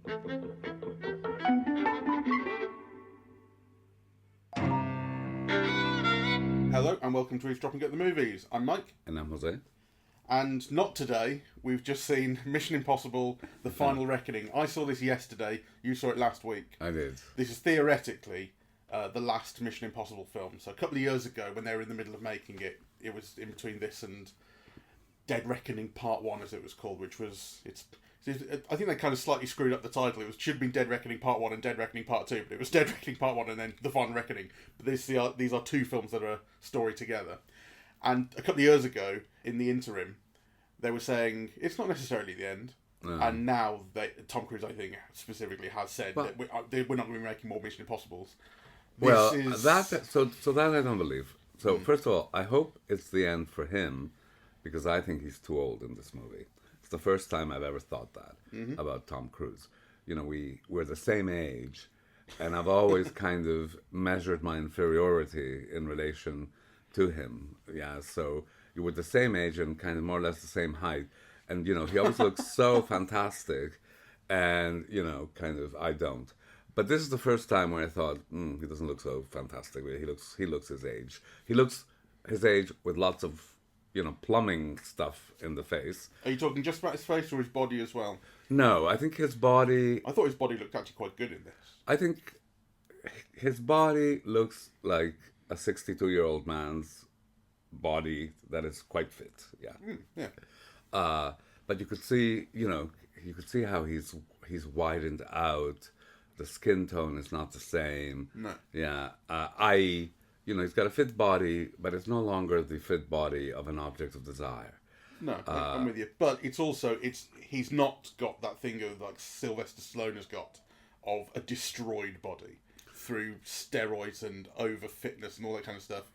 Hello and welcome to Eavesdropping at the Movies. I'm Mike. And I'm José. And not today. We've just seen Mission Impossible: The Final Reckoning. I saw this yesterday. You saw it last week. I did. This is theoretically the last Mission Impossible film. So a couple of years ago, when they were in the middle of making it, it was in between this and Dead Reckoning Part 1, as it was called, which was... I think they kind of slightly screwed up the title. It should have been Dead Reckoning Part 1 and Dead Reckoning Part 2, but it was Dead Reckoning Part 1 and then The Final Reckoning. But these are two films that are a story together. And a couple of years ago, in the interim, they were saying it's not necessarily the end. No. And now Tom Cruise, I think, specifically has said that we're not going to be making more Mission Impossibles. So that I don't believe. So first of all, I hope it's the end for him, because I think he's too old in this movie. It's the first time I've ever thought that about Tom Cruise. You know, we're the same age, and I've always kind of measured my inferiority in relation to him. Yeah, so you were the same age and kind of more or less the same height. And, you know, he always looks so fantastic, and, you know, kind of, I don't. But this is the first time where I thought, he doesn't look so fantastic. He looks his age. He looks his age with lots of, you know, plumbing stuff in the face. Are you talking just about his face or his body as well? No, I think his body... I thought his body looked actually quite good in this. I think his body looks like a 62-year-old man's body that is quite fit, yeah. But you could see, you know, how he's widened out. The skin tone is not the same. No. Yeah. You know, he's got a fit body, but it's no longer the fit body of an object of desire. No, I'm with you. But it's also, he's not got that thing of, like, Sylvester Stallone has got, of a destroyed body through steroids and over fitness and all that kind of stuff.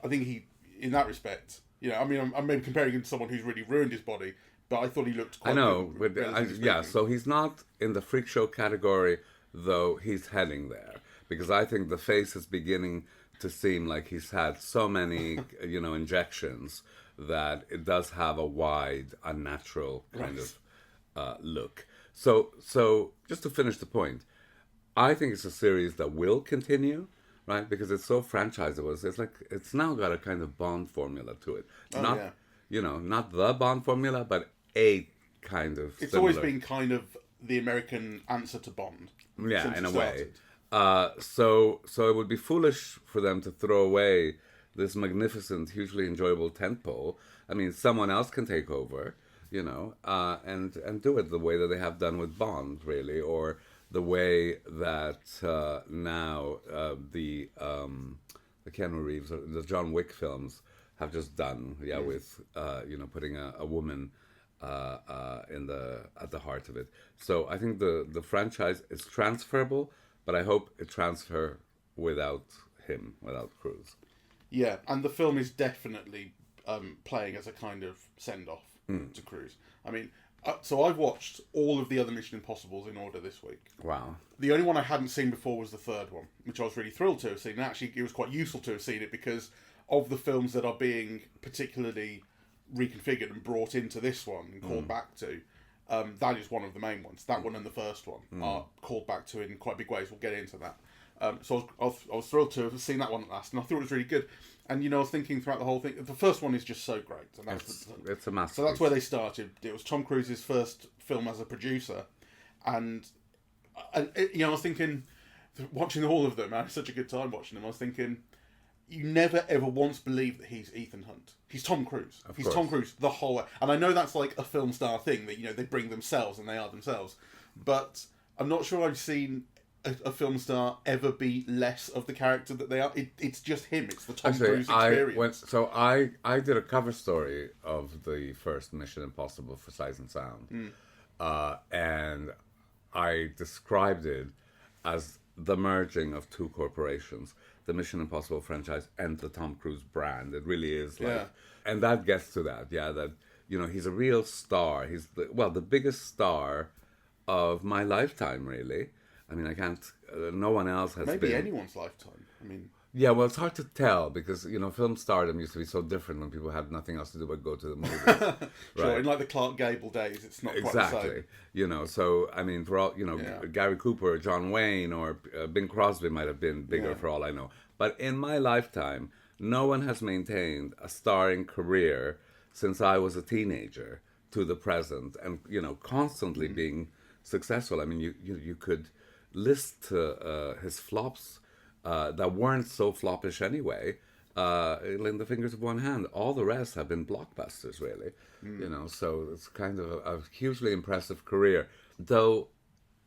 I think he, in that respect, you know, I mean, I'm maybe comparing him to someone who's really ruined his body, but I thought he looked quite good. Yeah, so he's not in the freak show category, though he's heading there. Because I think the face is beginning to seem like he's had so many, you know, injections that it does have a wide, unnatural kind of look. So just to finish the point, I think it's a series that will continue, right? Because it's so franchisable. It's like it's now got a kind of Bond formula to it. You know, not the Bond formula, but a kind of. It's always been kind of the American answer to Bond. Yeah, in a way. So it would be foolish for them to throw away this magnificent, hugely enjoyable tentpole. I mean, someone else can take over, you know, and do it the way that they have done with Bond, really, or the way that now the Keanu Reeves, or the John Wick films have just done, with you know, putting a woman at the heart of it. So I think the franchise is transferable. But I hope it transfer without him, without Cruise. Yeah, and the film is definitely playing as a kind of send-off to Cruise. I mean, so I've watched all of the other Mission Impossibles in order this week. Wow. The only one I hadn't seen before was the third one, which I was really thrilled to have seen. And actually, it was quite useful to have seen it because of the films that are being particularly reconfigured and brought into this one and called back to. That is one of the main ones. That one and the first one are called back to in quite big ways. We'll get into that. So I was thrilled to have seen that one at last, and I thought it was really good. And, you know, I was thinking throughout the whole thing, the first one is just so great. And it's a masterpiece. So that's where they started. It was Tom Cruise's first film as a producer. And you know, I was thinking, watching all of them, I had such a good time watching them. I was thinking, you never ever once believe that he's Ethan Hunt. He's Tom Cruise. Of he's course. Tom Cruise the whole way. And I know that's like a film star thing that, you know, they bring themselves and they are themselves. But I'm not sure I've seen a film star ever be less of the character that they are. It's just him. It's the Tom Cruise experience. I did a cover story of the first Mission Impossible for Sight and Sound. And I described it as the merging of two corporations, the Mission Impossible franchise and the Tom Cruise brand. It really is like, and that gets to that, that, you know, he's a real star. He's the biggest star of my lifetime, really. I mean, I can't, no one else has Maybe been. Anyone's lifetime. I mean, Yeah, well, it's hard to tell because, film stardom used to be so different when people had nothing else to do but go to the movies. Sure, Right. in like the Clark Gable days, it's not quite the Exactly. same. So, I mean, for all, Yeah. Gary Cooper or John Wayne or Bing Crosby might have been bigger Yeah. for all I know. But in my lifetime, no one has maintained a starring career since I was a teenager to the present and, constantly being successful. I mean, you could list his flops that weren't so floppish anyway, in the fingers of one hand. All the rest have been blockbusters, really. So it's kind of a hugely impressive career, though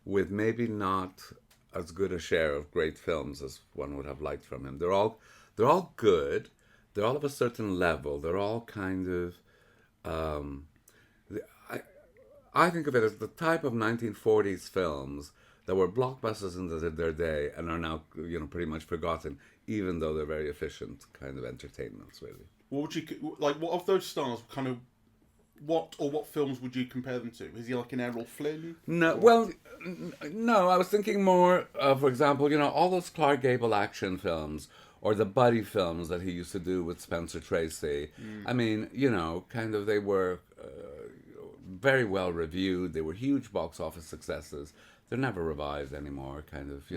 with maybe not as good a share of great films as one would have liked from him. They're all good. They're all of a certain level. They're all kind of. I think of it as the type of 1940s films that were blockbusters in their day and are now, pretty much forgotten, even though they're very efficient kind of entertainments, really. What would you like? What of those stars? Kind of, what films would you compare them to? Is he like an Errol Flynn? No, Or- well, no. I was thinking more, for example, all those Clark Gable action films or the buddy films that he used to do with Spencer Tracy. I mean, kind of they were very well reviewed. They were huge box office successes. They're never revived anymore. Kind of,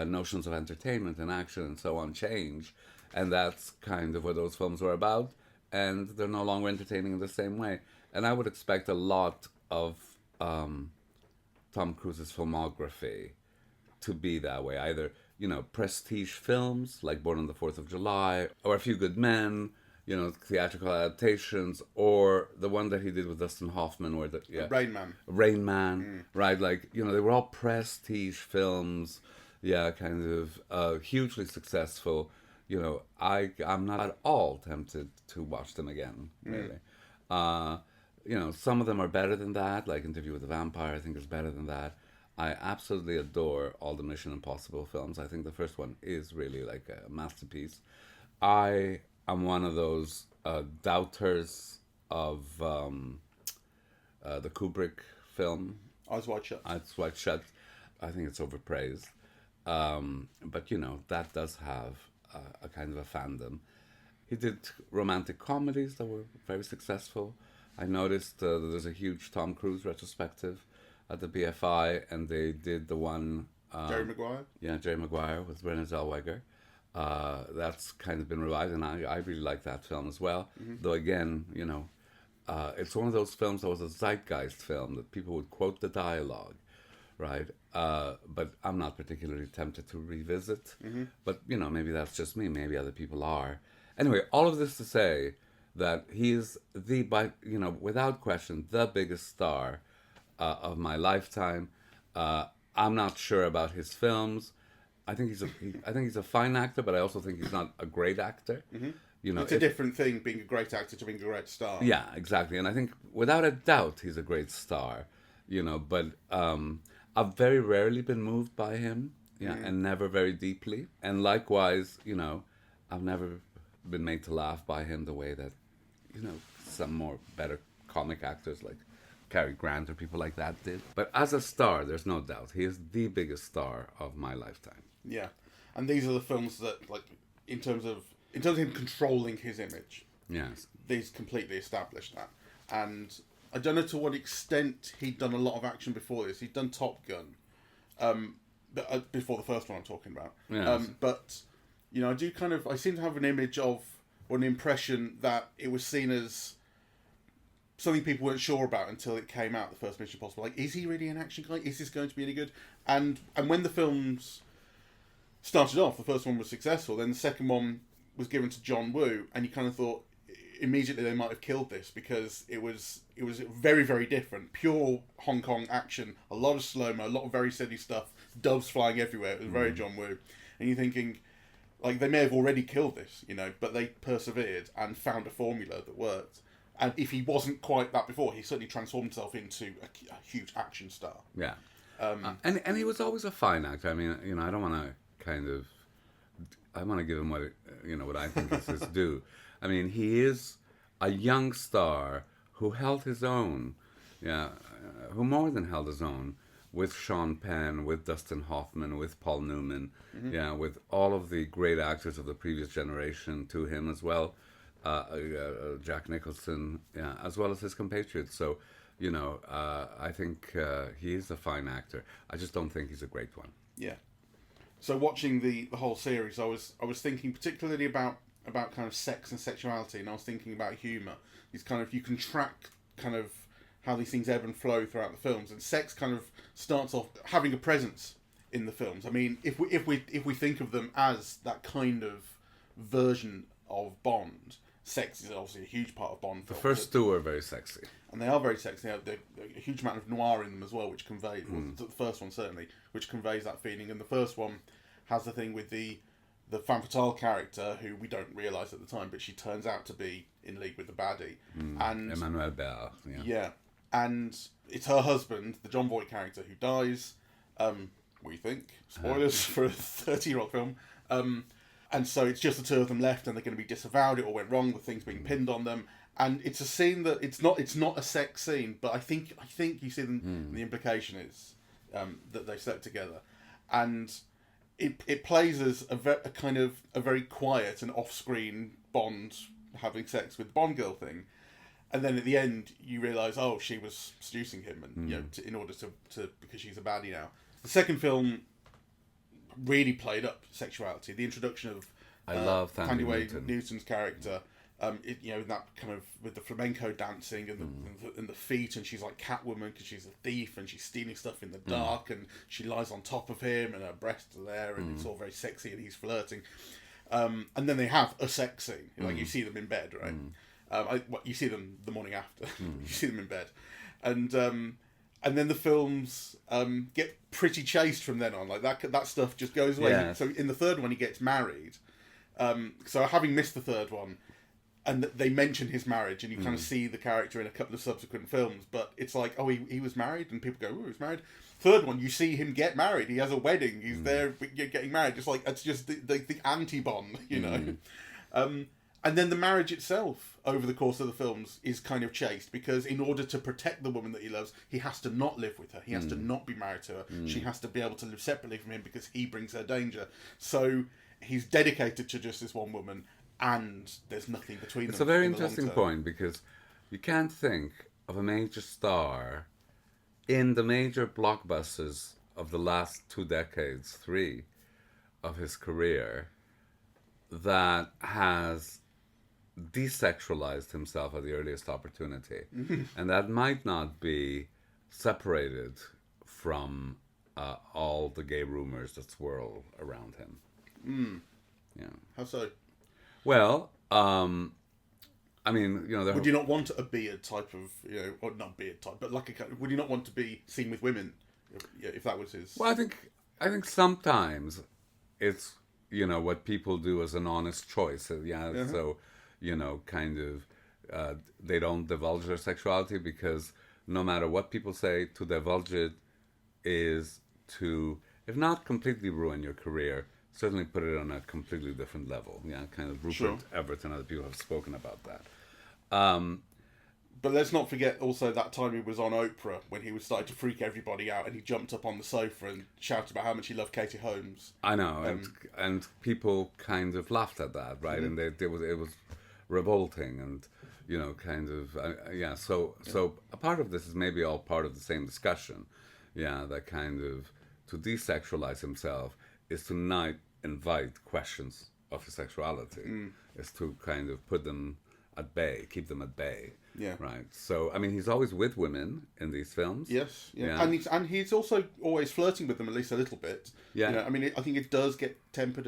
notions of entertainment and action and so on change, and that's kind of what those films were about. And they're no longer entertaining in the same way. And I would expect a lot of Tom Cruise's filmography to be that way. Either, prestige films like Born on the 4th of July, or A Few Good Men, theatrical adaptations, or the one that he did with Dustin Hoffman, where Rain Man, right? Like, they were all prestige films, kind of hugely successful. I'm not at all tempted to watch them again, really. Some of them are better than that, like Interview with the Vampire, I think is better than that. I absolutely adore all the Mission Impossible films. I think the first one is really like a masterpiece. I am one of those doubters of the Kubrick film, Eyes Wide Shut. Eyes Wide Shut. I think it's overpraised. But, that does have a kind of a fandom. He did romantic comedies that were very successful. I noticed there's a huge Tom Cruise retrospective at the BFI, and they did the one... Jerry Maguire? Yeah, Jerry Maguire with Renée Zellweger. That's kind of been revived, and I really like that film as well. Though again, it's one of those films that was a zeitgeist film that people would quote the dialogue, right? But I'm not particularly tempted to revisit. But, maybe that's just me. Maybe other people are. Anyway, all of this to say that he is without question, the biggest star of my lifetime. I'm not sure about his films. I think he's a fine actor, but I also think he's not a great actor. It's a different thing being a great actor to being a great star. Yeah, exactly. And I think without a doubt he's a great star. But I've very rarely been moved by him. And never very deeply. And likewise, I've never been made to laugh by him the way that some more better comic actors like Cary Grant or people like that did. But as a star, there's no doubt he is the biggest star of my lifetime. Yeah, and these are the films that, like, in terms of him controlling his image, Yes. these completely established that. And I don't know to what extent he'd done a lot of action before this. He'd done Top Gun, before the first one I'm talking about. Yes. But I seem to have an image of, or an impression that it was seen as something people weren't sure about until it came out, the first Mission Impossible. Like, is he really an action guy? Is this going to be any good? And when the films started off, the first one was successful, then the second one was given to John Woo, and you kind of thought immediately they might have killed this because it was very, very different. Pure Hong Kong action, a lot of slow-mo, a lot of very steady stuff, doves flying everywhere. It was very John Woo. And you're thinking, like, they may have already killed this, but they persevered and found a formula that worked. And if he wasn't quite that before, he certainly transformed himself into a huge action star. Yeah. And he was always a fine actor. I mean, I don't want to I want to give him what I think is his due. I mean, he is a young star who held his own, who more than held his own with Sean Penn, with Dustin Hoffman, with Paul Newman, with all of the great actors of the previous generation to him as well, Jack Nicholson, as well as his compatriots. So, I think he is a fine actor. I just don't think he's a great one. Yeah. So watching the whole series, I was thinking particularly about kind of sex and sexuality, and I was thinking about humour. These kind of, you can track kind of how these things ebb and flow throughout the films, and sex kind of starts off having a presence in the films. I mean, if we think of them as that kind of version of Bond, sex is obviously a huge part of Bond films. The first two are very sexy. And they are very sexy. They have a huge amount of noir in them as well, which conveys, well, the first one certainly, which conveys that feeling. And the first one has the thing with the femme fatale character, who we don't realise at the time, but she turns out to be in league with the baddie. And Emmanuel Bell. Yeah. And it's her husband, the John Voight character, who dies. We think. Spoilers for a 30-year-old film. And so it's just the two of them left, and they're going to be disavowed. It all went wrong. The thing's being pinned on them. And it's a scene that it's not a sex scene, but I think you see them. The implication is that they slept together, and it plays as a very quiet and off-screen Bond having sex with Bond girl thing, and then at the end you realise, oh, she was seducing him, and in order to because she's a baddie now. The second film really played up sexuality. The introduction of I love Thandie Newton's character. That kind of with the flamenco dancing and the feet, and she's like Catwoman because she's a thief and she's stealing stuff in the dark, and she lies on top of him and her breasts are there, and it's all very sexy, and he's flirting. And then they have a sex scene. Like you see them in bed, right? You see them the morning after. You see them in bed, and then the films get pretty chaste from then on. Like that stuff just goes away. Yeah. So in the third one, he gets married. So having missed the third one, and they mention his marriage, and you kind of see the character in a couple of subsequent films, but it's like, oh, he was married, and people go, oh, he's married. Third one, you see him get married. He has a wedding. He's there getting married. Just like, it's just the anti-Bond, And then the marriage itself, over the course of the films, is kind of chaste, because in order to protect the woman that he loves, he has to not live with her. He has to not be married to her. She has to be able to live separately from him because he brings her danger. So he's dedicated to just this one woman, and there's nothing between them. It's a very interesting point, because you can't think of a major star in the major blockbusters of the last 2 decades, 3 of his career, that has desexualized himself at the earliest opportunity. And that might not be separated from all the gay rumors that swirl around him. Yeah. How so? Well, I mean, would you not want a beard type of, or not beard type, but like would you not want to be seen with women if that was his? Well, I think sometimes it's what people do as an honest choice. So kind of they don't divulge their sexuality, because no matter what people say, to divulge it is to, if not completely ruin your career, certainly put it on a completely different level. Kind of Rupert Everett and other people have spoken about that. But let's not forget also that time he was on Oprah, when he was starting to freak everybody out, and he jumped up on the sofa and shouted about how much he loved Katie Holmes. I know, and people kind of laughed at that, right? And it was revolting, and So a part of this is maybe all part of the same discussion. That kind of, to desexualize himself is to not invite questions of his sexuality. Is to kind of put them at bay, keep them at bay. Yeah. Right. So, I mean, he's always with women in these films. Yes. Yeah. And he's also always flirting with them, at least a little bit. Yeah. I mean, I think it does get tempered,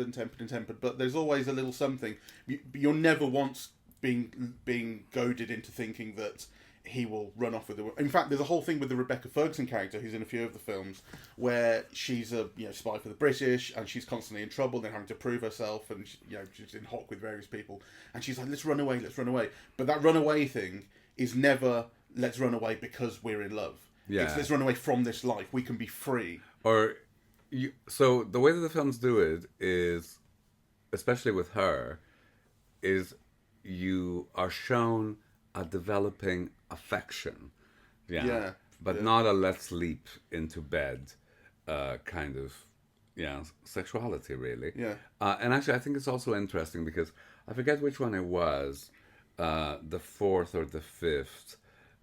but there's always a little something. You're never once being goaded into thinking that he will run off with the... In fact, there's a whole thing with the Rebecca Ferguson character, who's in a few of the films, where she's a spy for the British, and she's constantly in trouble, then having to prove herself, and she's in hock with various people, and she's like, let's run away. But that runaway thing is never, let's run away because we're in love. Yeah. It's, let's run away from this life. We can be free. So the way that the films do it is, especially with her, is you are shown a developing affection but not a let's leap into bed kind of sexuality, really. Yeah. And actually, I think it's also interesting because I forget which one it was, the fourth or the fifth.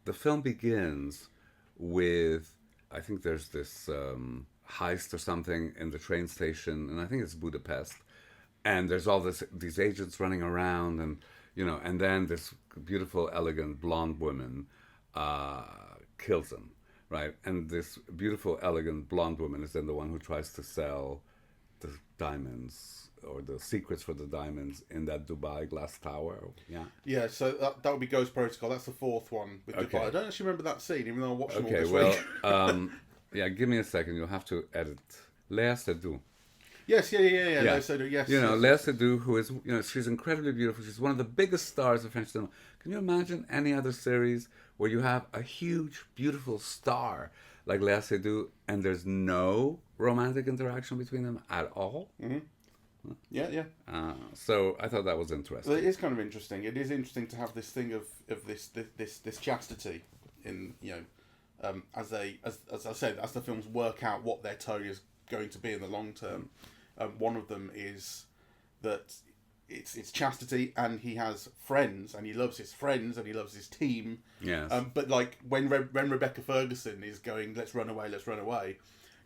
The film begins with, I think there's this heist or something in the train station, and I think it's Budapest. And there's all these agents running around, and and then this beautiful, elegant blonde woman kills him, right? And this beautiful, elegant blonde woman is then the one who tries to sell the diamonds or the secrets for the diamonds in that Dubai glass tower. Yeah. Yeah, so that would be Ghost Protocol. That's the fourth one with Okay. Dubai. I don't actually remember that scene, even though I watched them all Okay, this well, week. yeah, give me a second. You'll have to edit. Léa Seydoux. Yes, yeah. Yeah. So, yes. You know, yes. Léa Seydoux, who is, she's incredibly beautiful. She's one of the biggest stars of French cinema. Can you imagine any other series where you have a huge, beautiful star like Léa Seydoux and there's no romantic interaction between them at all? Mm-hmm. Yeah. So I thought that was interesting. Well, it is kind of interesting. It is interesting to have this thing of this chastity in as I said, as the films work out what their tone is going to be in the long term. One of them is that it's chastity, and he has friends, and he loves his friends, and he loves his team. Yes. But like when Rebecca Ferguson is going, let's run away.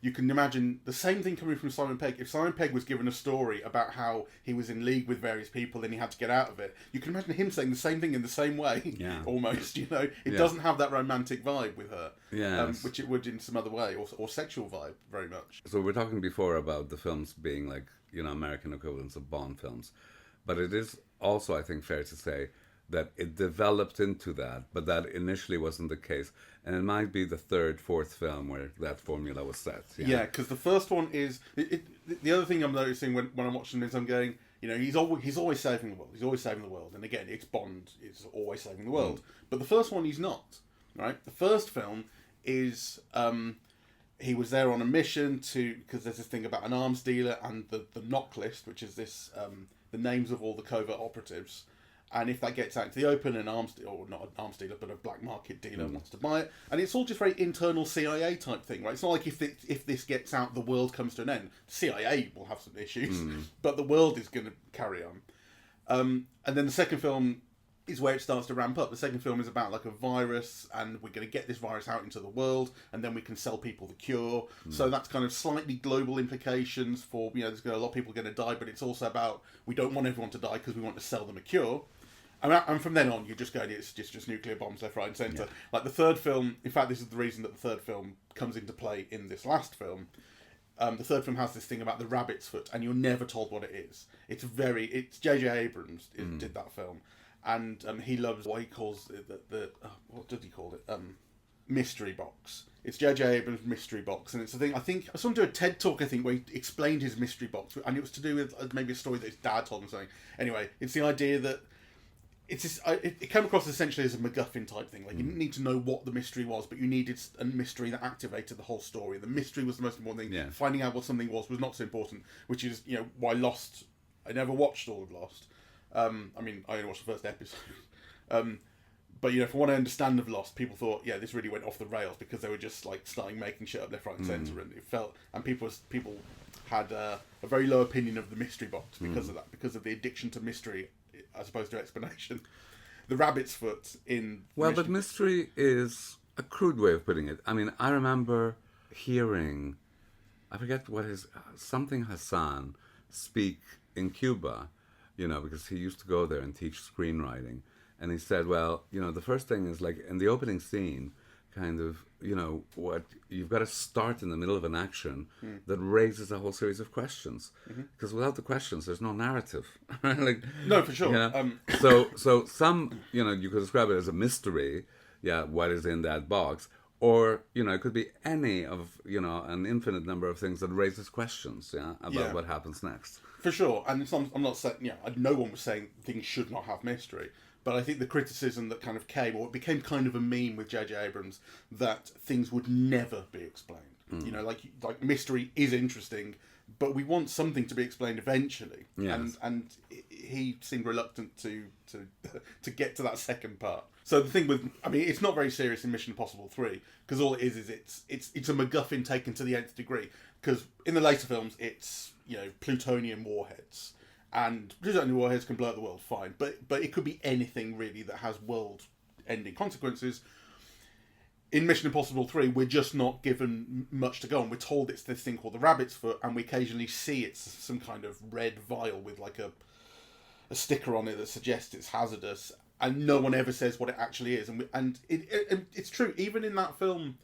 You can imagine the same thing coming from Simon Pegg. If Simon Pegg was given a story about how he was in league with various people and he had to get out of it, you can imagine him saying the same thing in the same way. Yeah. Almost, It doesn't have that romantic vibe with her. Yes. Which it would in some other way, or sexual vibe, very much. So we're talking before about the films being like, American equivalents of Bond films. But it is also, I think, fair to say that it developed into that, but that initially wasn't the case. And it might be the third, fourth film where that formula was set. Yeah, because the first one is... the other thing I'm noticing when I'm watching this, I'm going, he's always saving the world. He's always saving the world. And again, it's Bond. It's always saving the world. But the first one, he's not. Right? The first film is... he was there on a mission because there's this thing about an arms dealer and the knock list, which is this... the names of all the covert operatives, and if that gets out into the open, an arms dealer, or not an arms dealer, but a black market dealer wants to buy it, and it's all just very internal CIA type thing, right? It's not like if this gets out, the world comes to an end. CIA will have some issues, but the world is going to carry on. And then the second film is where it starts to ramp up. The second film is about like a virus, and we're going to get this virus out into the world, and then we can sell people the cure. So that's kind of slightly global implications for, there's a lot of people going to die, but it's also about, we don't want everyone to die because we want to sell them a cure. And from then on, you're just going, it's just nuclear bombs left, right and centre. Yeah. Like the third film, in fact, this is the reason that the third film comes into play in this last film. The third film has this thing about the rabbit's foot, and you're never told what it is. It's J.J. Abrams did that film. And he loves what he calls what did he call it? Mystery box. It's J.J. Abrams' mystery box, and it's a thing. I think I saw him do a TED talk. I think where he explained his mystery box, and it was to do with maybe a story that his dad told him something. Anyway, it's the idea that it's this, it came across essentially as a MacGuffin type thing. Like you didn't need to know what the mystery was, but you needed a mystery that activated the whole story. The mystery was the most important thing. Yeah. Finding out what something was not so important, which is why Lost. I never watched all of Lost. I only watched the first episode. But from what I understand of Lost, people thought, this really went off the rails because they were just like starting making shit up left, right, and centre, and it felt, and people had a very low opinion of the mystery box because of that, because of the addiction to mystery as opposed to explanation. The rabbit's foot in but mystery is a crude way of putting it. I mean, I remember hearing, I forget what something Hassan speak in Cuba. Because he used to go there and teach screenwriting. And he said, well, the first thing is like in the opening scene, kind of, what you've got to start in the middle of an action that raises a whole series of questions. Because without the questions, there's no narrative. No, for sure. So some, you could describe it as a mystery. Yeah, what is in that box? Or, it could be any of, an infinite number of things that raises questions, about what happens next. For sure. And I'm not saying, no one was saying things should not have mystery. But I think the criticism that kind of came, or it became kind of a meme with J.J. Abrams, that things would never be explained. Like mystery is interesting, but we want something to be explained eventually. Yes. And he seemed reluctant to get to that second part. So the thing with, I mean, it's not very serious in Mission Impossible 3, because all it is it's a MacGuffin taken to the nth degree. Because in the later films, it's, you know, plutonium warheads. And plutonium warheads can blow up the world, fine. But it could be anything, really, that has world-ending consequences. In Mission Impossible 3, we're just not given much to go on. We're told it's this thing called the Rabbit's Foot, and we occasionally see it's some kind of red vial with, like, a sticker on it that suggests it's hazardous. And no one ever says what it actually is. And it's true, even in that film,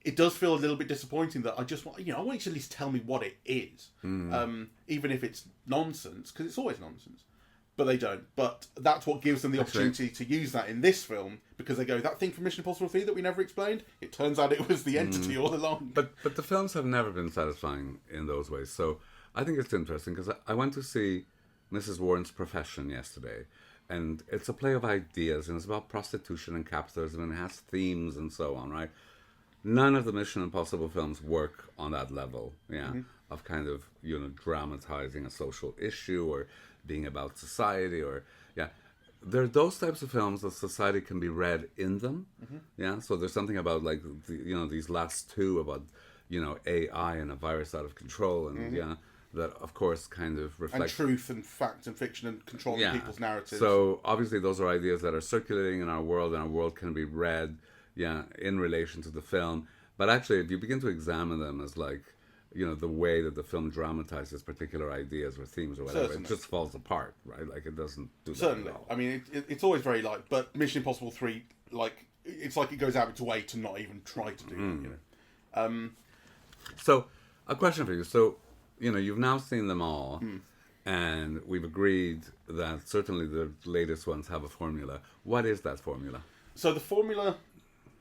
it does feel a little bit disappointing that I just want, you know, I want you to at least tell me what it is. Even if it's nonsense, because it's always nonsense. But they don't. But that's what gives them the opportunity to use that in this film, because they go, that thing from Mission Impossible 3 that we never explained, it turns out it was the entity all along. But the films have never been satisfying in those ways. So I think it's interesting, because I went to see Mrs. Warren's Profession yesterday. And it's a play of ideas, and it's about prostitution and capitalism, and it has themes and so on, right? None of the Mission Impossible films work on that level, of kind of, you know, dramatizing a social issue or being about society, or, there are those types of films that society can be read in them, So there's something about, like, you know, these last two about, you know, AI and a virus out of control, and that, of course, kind of reflect... And truth and fact and fiction and controlling people's narratives. So, obviously, those are ideas that are circulating in our world, and our world can be read, in relation to the film. But actually, if you begin to examine them as, like, you know, the way that the film dramatizes particular ideas or themes or whatever, it just falls apart, right? Like, it doesn't do that at all. I mean, it's always very light, but Mission Impossible 3, like, it's like it goes out of its way to not even try to do that, you know? So, a question for you. So, you know, you've now seen them all, and we've agreed that certainly the latest ones have a formula. What is that formula? So the formula,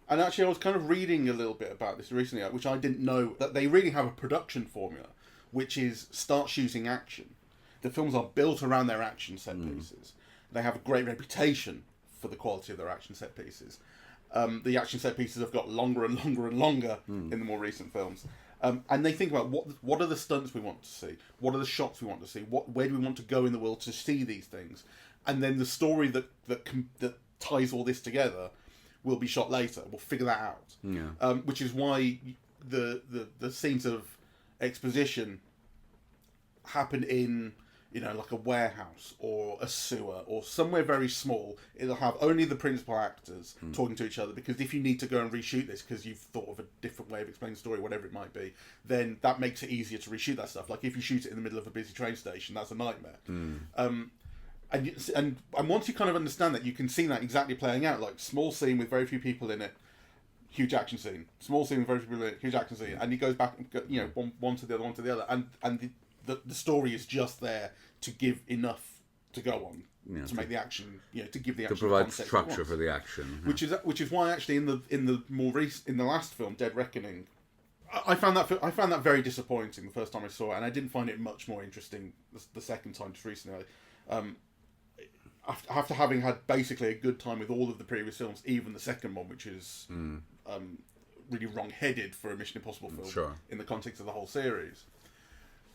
and actually I was kind of reading a little bit about this recently, which I didn't know, that they really have a production formula, which is start shooting action. The films are built around their action set pieces. They have a great reputation for the quality of their action set pieces. The action set pieces have got longer and longer and longer in the more recent films. And they think about what are the stunts we want to see, what are the shots we want to see, where do we want to go in the world to see these things, and then the story that ties all this together will be shot later. We'll figure that out. Which is why the scenes of exposition happen in, you know, like a warehouse or a sewer or somewhere very small. It'll have only the principal actors talking to each other, because if you need to go and reshoot this because you've thought of a different way of explaining the story, whatever it might be, then that makes it easier to reshoot that stuff. Like if you shoot it in the middle of a busy train station, that's a nightmare. And once you kind of understand that, you can see that exactly playing out. Like small scene with very few people in it, huge action scene. Small scene with very few people in it, huge action scene. And he goes back, you know, one to the other, one to the other, and the story is just there to give enough to go on, to make the action, you know, to give the action, to provide structure for the action, which is why actually in the last film, Dead Reckoning, I found that very disappointing the first time I saw it, and I didn't find it much more interesting the second time just recently. After having had basically a good time with all of the previous films, even the second one, which is really wrong-headed for a Mission Impossible film in the context of the whole series.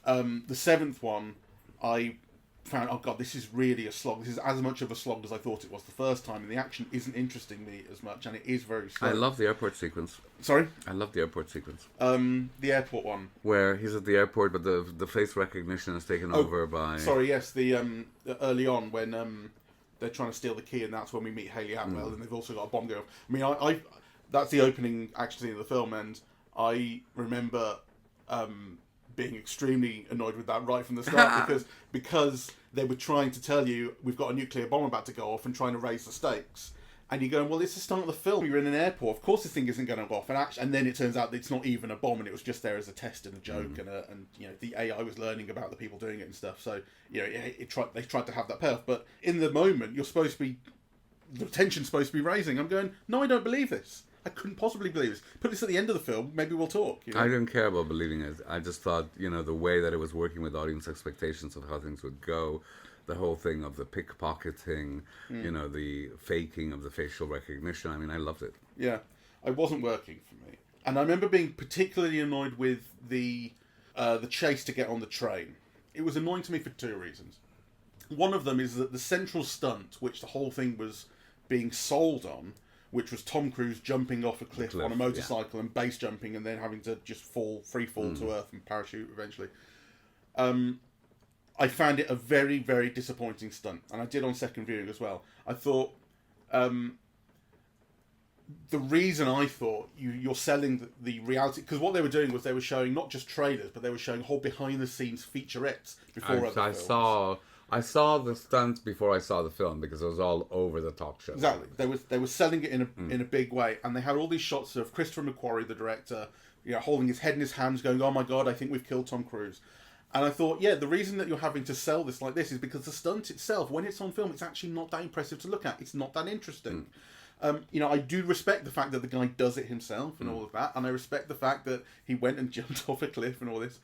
The seventh one, I found, oh god, this is really a slog. This is as much of a slog as I thought it was the first time, and the action isn't interesting me as much, and it is very slow. I love the airport sequence. Sorry? I love the airport sequence. The airport one. Where he's at the airport, but the face recognition is taken over by... Sorry, yes, the early on, when they're trying to steal the key, and that's when we meet Hayley Atwell, and they've also got a bomb going off. I mean, I that's the opening action scene of the film, and I remember... being extremely annoyed with that right from the start, because they were trying to tell you we've got a nuclear bomb about to go off and trying to raise the stakes, and you're going, well, it's the start of the film, you're in an airport, of course this thing isn't going to go off, and then it turns out that it's not even a bomb, and it was just there as a test and a joke, and you know, the AI was learning about the people doing it and stuff, so you know, they tried to have that payoff, but in the moment you're supposed to be, the tension's supposed to be raising. I'm going, no, I don't believe this. I couldn't possibly believe this. Put this at the end of the film, maybe we'll talk. You know? I didn't care about believing it. I just thought, you know, the way that it was working with audience expectations of how things would go, the whole thing of the pickpocketing, you know, the faking of the facial recognition. I mean, I loved it. Yeah, it wasn't working for me. And I remember being particularly annoyed with the chase to get on the train. It was annoying to me for two reasons. One of them is that the central stunt, which the whole thing was being sold on, which was Tom Cruise jumping off a cliff on a motorcycle and base jumping and then having to just free fall to earth and parachute eventually. I found it a very, very disappointing stunt, and I did on second viewing as well. I thought the reason I thought you're selling the reality, because what they were doing was they were showing not just trailers, but they were showing whole behind the scenes featurettes before other films. I saw the stunts before I saw the film because it was all over the talk show. Exactly, they were selling it in a big way, and they had all these shots of Christopher McQuarrie, the director, holding his head in his hands, going, "Oh my God, I think we've killed Tom Cruise." And I thought, the reason that you're having to sell this like this is because the stunt itself, when it's on film, it's actually not that impressive to look at. It's not that interesting. I do respect the fact that the guy does it himself and all of that, and I respect the fact that he went and jumped off a cliff and all this,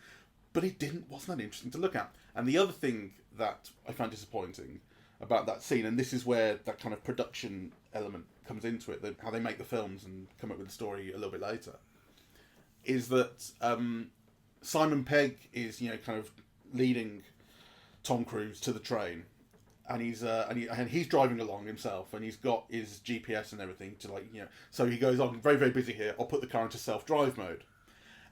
but it wasn't that interesting to look at. And the other thing that I found disappointing about that scene, and this is where that kind of production element comes into it, how they make the films and come up with the story a little bit later, is that Simon Pegg is kind of leading Tom Cruise to the train, and he's driving along himself, and he's got his GPS and everything to so he goes, "I'm very, very busy here, I'll put the car into self-drive mode."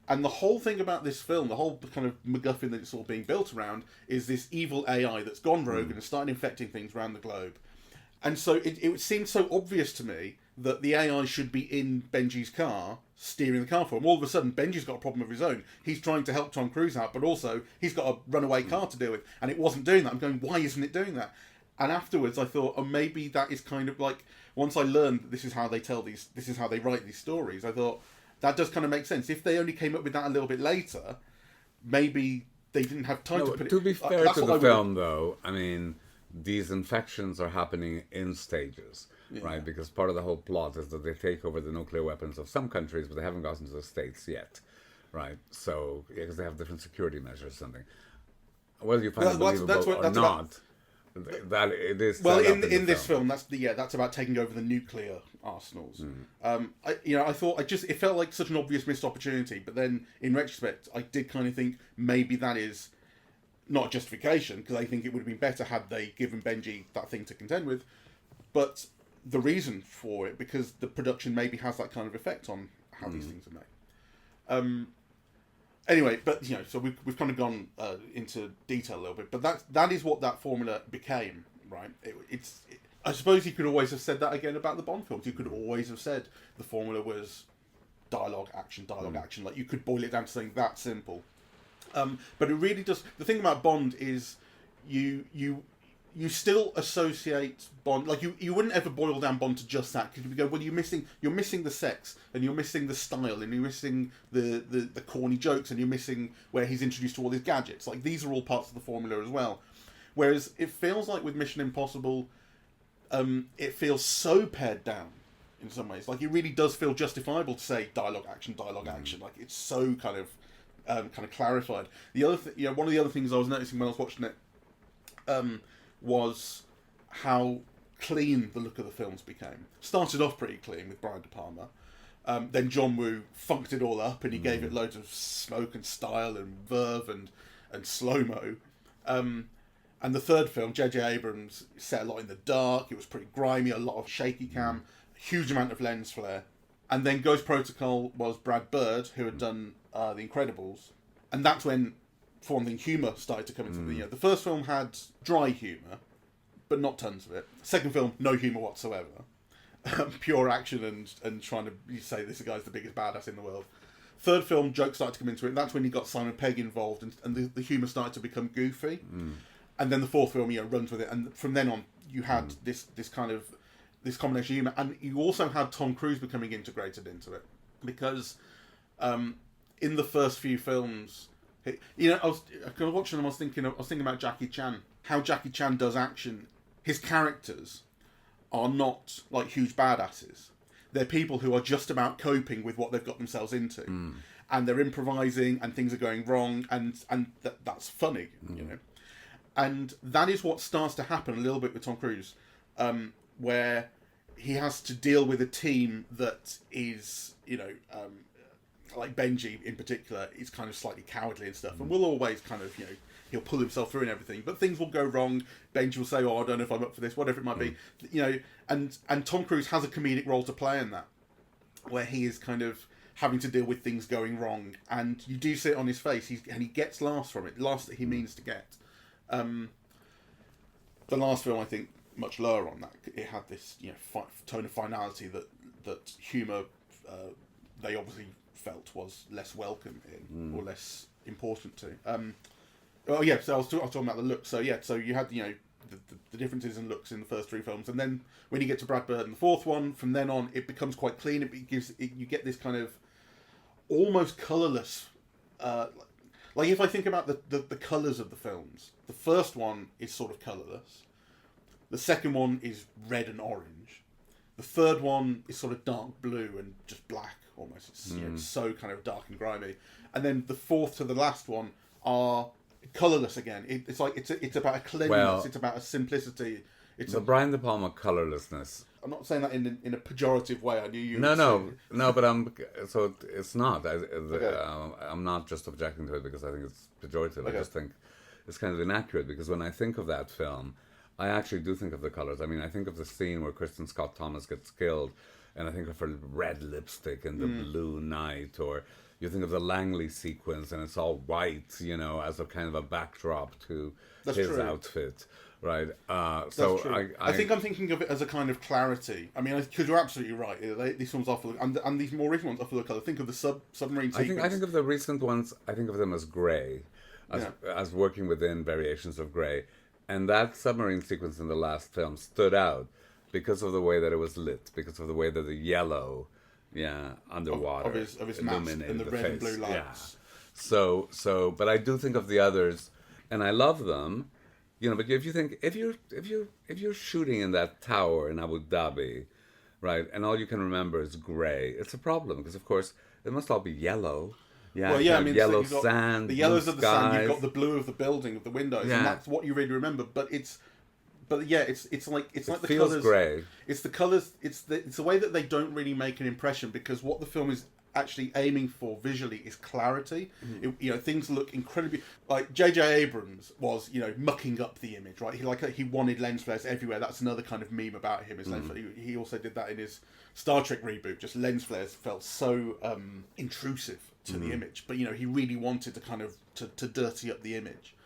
And the whole thing about this film, the whole kind of MacGuffin that it's all being built around, is this evil AI that's gone rogue and has started infecting things around the globe. And so it seemed so obvious to me that the AI should be in Benji's car, steering the car for him. All of a sudden, Benji's got a problem of his own. He's trying to help Tom Cruise out, but also he's got a runaway car to deal with. And it wasn't doing that. I'm going, why isn't it doing that? And afterwards, I thought, oh, maybe that is kind of like, once I learned that this is how they this is how they write these stories, I thought, that does kind of make sense. If they only came up with that a little bit later, maybe they didn't have time to put it... To be fair to the film, though, I mean, these infections are happening in stages, right? Because part of the whole plot is that they take over the nuclear weapons of some countries, but they haven't gotten to the States yet, right? So, because they have different security measures or something. Whether you find it believable or not... That it is in this film. That's about taking over the nuclear arsenals. I thought it felt like such an obvious missed opportunity, but then in retrospect, I did kind of think maybe that is not justification, because I think it would have been better had they given Benji that thing to contend with. But the reason for it, because the production maybe has that kind of effect on how these things are made. Anyway, but so we've kind of gone into detail a little bit, but that is what that formula became, right? I suppose you could always have said that again about the Bond films. You could always have said the formula was dialogue, action. Like, you could boil it down to something that simple. But it really does. The thing about Bond is you still associate Bond, like you wouldn't ever boil down Bond to just that, because you go, well, you're missing the sex, and you're missing the style, and you're missing the corny jokes, and you're missing where he's introduced to all his gadgets. Like, these are all parts of the formula as well. Whereas it feels like with Mission Impossible, it feels so pared down in some ways. Like, it really does feel justifiable to say dialogue action. Like, it's so kind of clarified. The other one of the other things I was noticing when I was watching it was how clean the look of the films became. Started off pretty clean with Brian De Palma. Then John Woo funked it all up, and he gave it loads of smoke and style and verve and slow-mo. And the third film, J.J. Abrams, set a lot in the dark. It was pretty grimy, a lot of shaky cam, huge amount of lens flare. And then Ghost Protocol was Brad Bird, who had done The Incredibles. And that's when, for one thing, humour started to come into the first film had dry humour, but not tons of it. Second film, no humour whatsoever. Pure action and trying to say this guy's the biggest badass in the world. Third film, jokes started to come into it. That's when you got Simon Pegg involved, and the humour started to become goofy. And then the fourth film, runs with it. And from then on, you had this combination of humour. And you also had Tom Cruise becoming integrated into it. Because in the first few films... I was watching them. I was thinking about Jackie Chan. How Jackie Chan does action. His characters are not like huge badasses. They're people who are just about coping with what they've got themselves into, and they're improvising, and things are going wrong, and that's funny, And that is what starts to happen a little bit with Tom Cruise, where he has to deal with a team that is, like Benji in particular is kind of slightly cowardly and stuff, and will always kind of, he'll pull himself through and everything, but things will go wrong. Benji will say, "Oh, I don't know if I'm up for this," whatever it might be, and Tom Cruise has a comedic role to play in that, where he is kind of having to deal with things going wrong, and you do see it on his face, and he gets laughs from it, laughs that he means to get. The last film, I think, much lower on that. It had this, tone of finality that humour they obviously felt was less welcome in, or less important to. So I was talking about the look. So you had the differences in looks in the first three films, and then when you get to Brad Bird in the fourth one, from then on it becomes quite clean. You get this kind of almost colourless. Like if I think about the colours of the films, the first one is sort of colourless. The second one is red and orange. The third one is sort of dark blue and just black almost. It's so kind of dark and grimy. And then the fourth to the last one are colourless again. It's about a cleanliness. It's about a simplicity. It's the Brian De Palma colourlessness. I'm not saying that in a pejorative way. I knew you. No, but it's not. I'm not just objecting to it because I think it's pejorative. Okay. I just think it's kind of inaccurate because when I think of that film, I actually do think of the colours. I mean, I think of the scene where Kristen Scott Thomas gets killed, and I think of her red lipstick and the blue night, or you think of the Langley sequence and it's all white, as a kind of a backdrop to his outfit. Right. I think I'm thinking of it as a kind of clarity. I mean, because you're absolutely right. These films are full of, and these more recent ones are full of colour. Think of the submarine sequence. I think of the recent ones, I think of them as grey, as working within variations of grey. And that submarine sequence in the last film stood out because of the way that it was lit, because of the way that the yellow, underwater, of his mask and the red and blue lights. Yeah. So, but I do think of the others, and I love them. But if you think if you're shooting in that tower in Abu Dhabi, right, and all you can remember is grey, it's a problem because of course it must all be yellow. Yeah, I mean, yellow so sand, the yellows of the skies. sand. You've got the blue of the building, of the windows, and that's what you really remember. It's like the feels colours. Grey. It's the colours. It's the way that they don't really make an impression because what the film is actually aiming for visually is clarity. Things look incredibly like J.J. Abrams was mucking up the image, right? He wanted lens flares everywhere. That's another kind of meme about him. Is lens flare. He also did that in his Star Trek reboot. Just lens flares felt so intrusive to the image, but he really wanted to kind of to dirty up the image.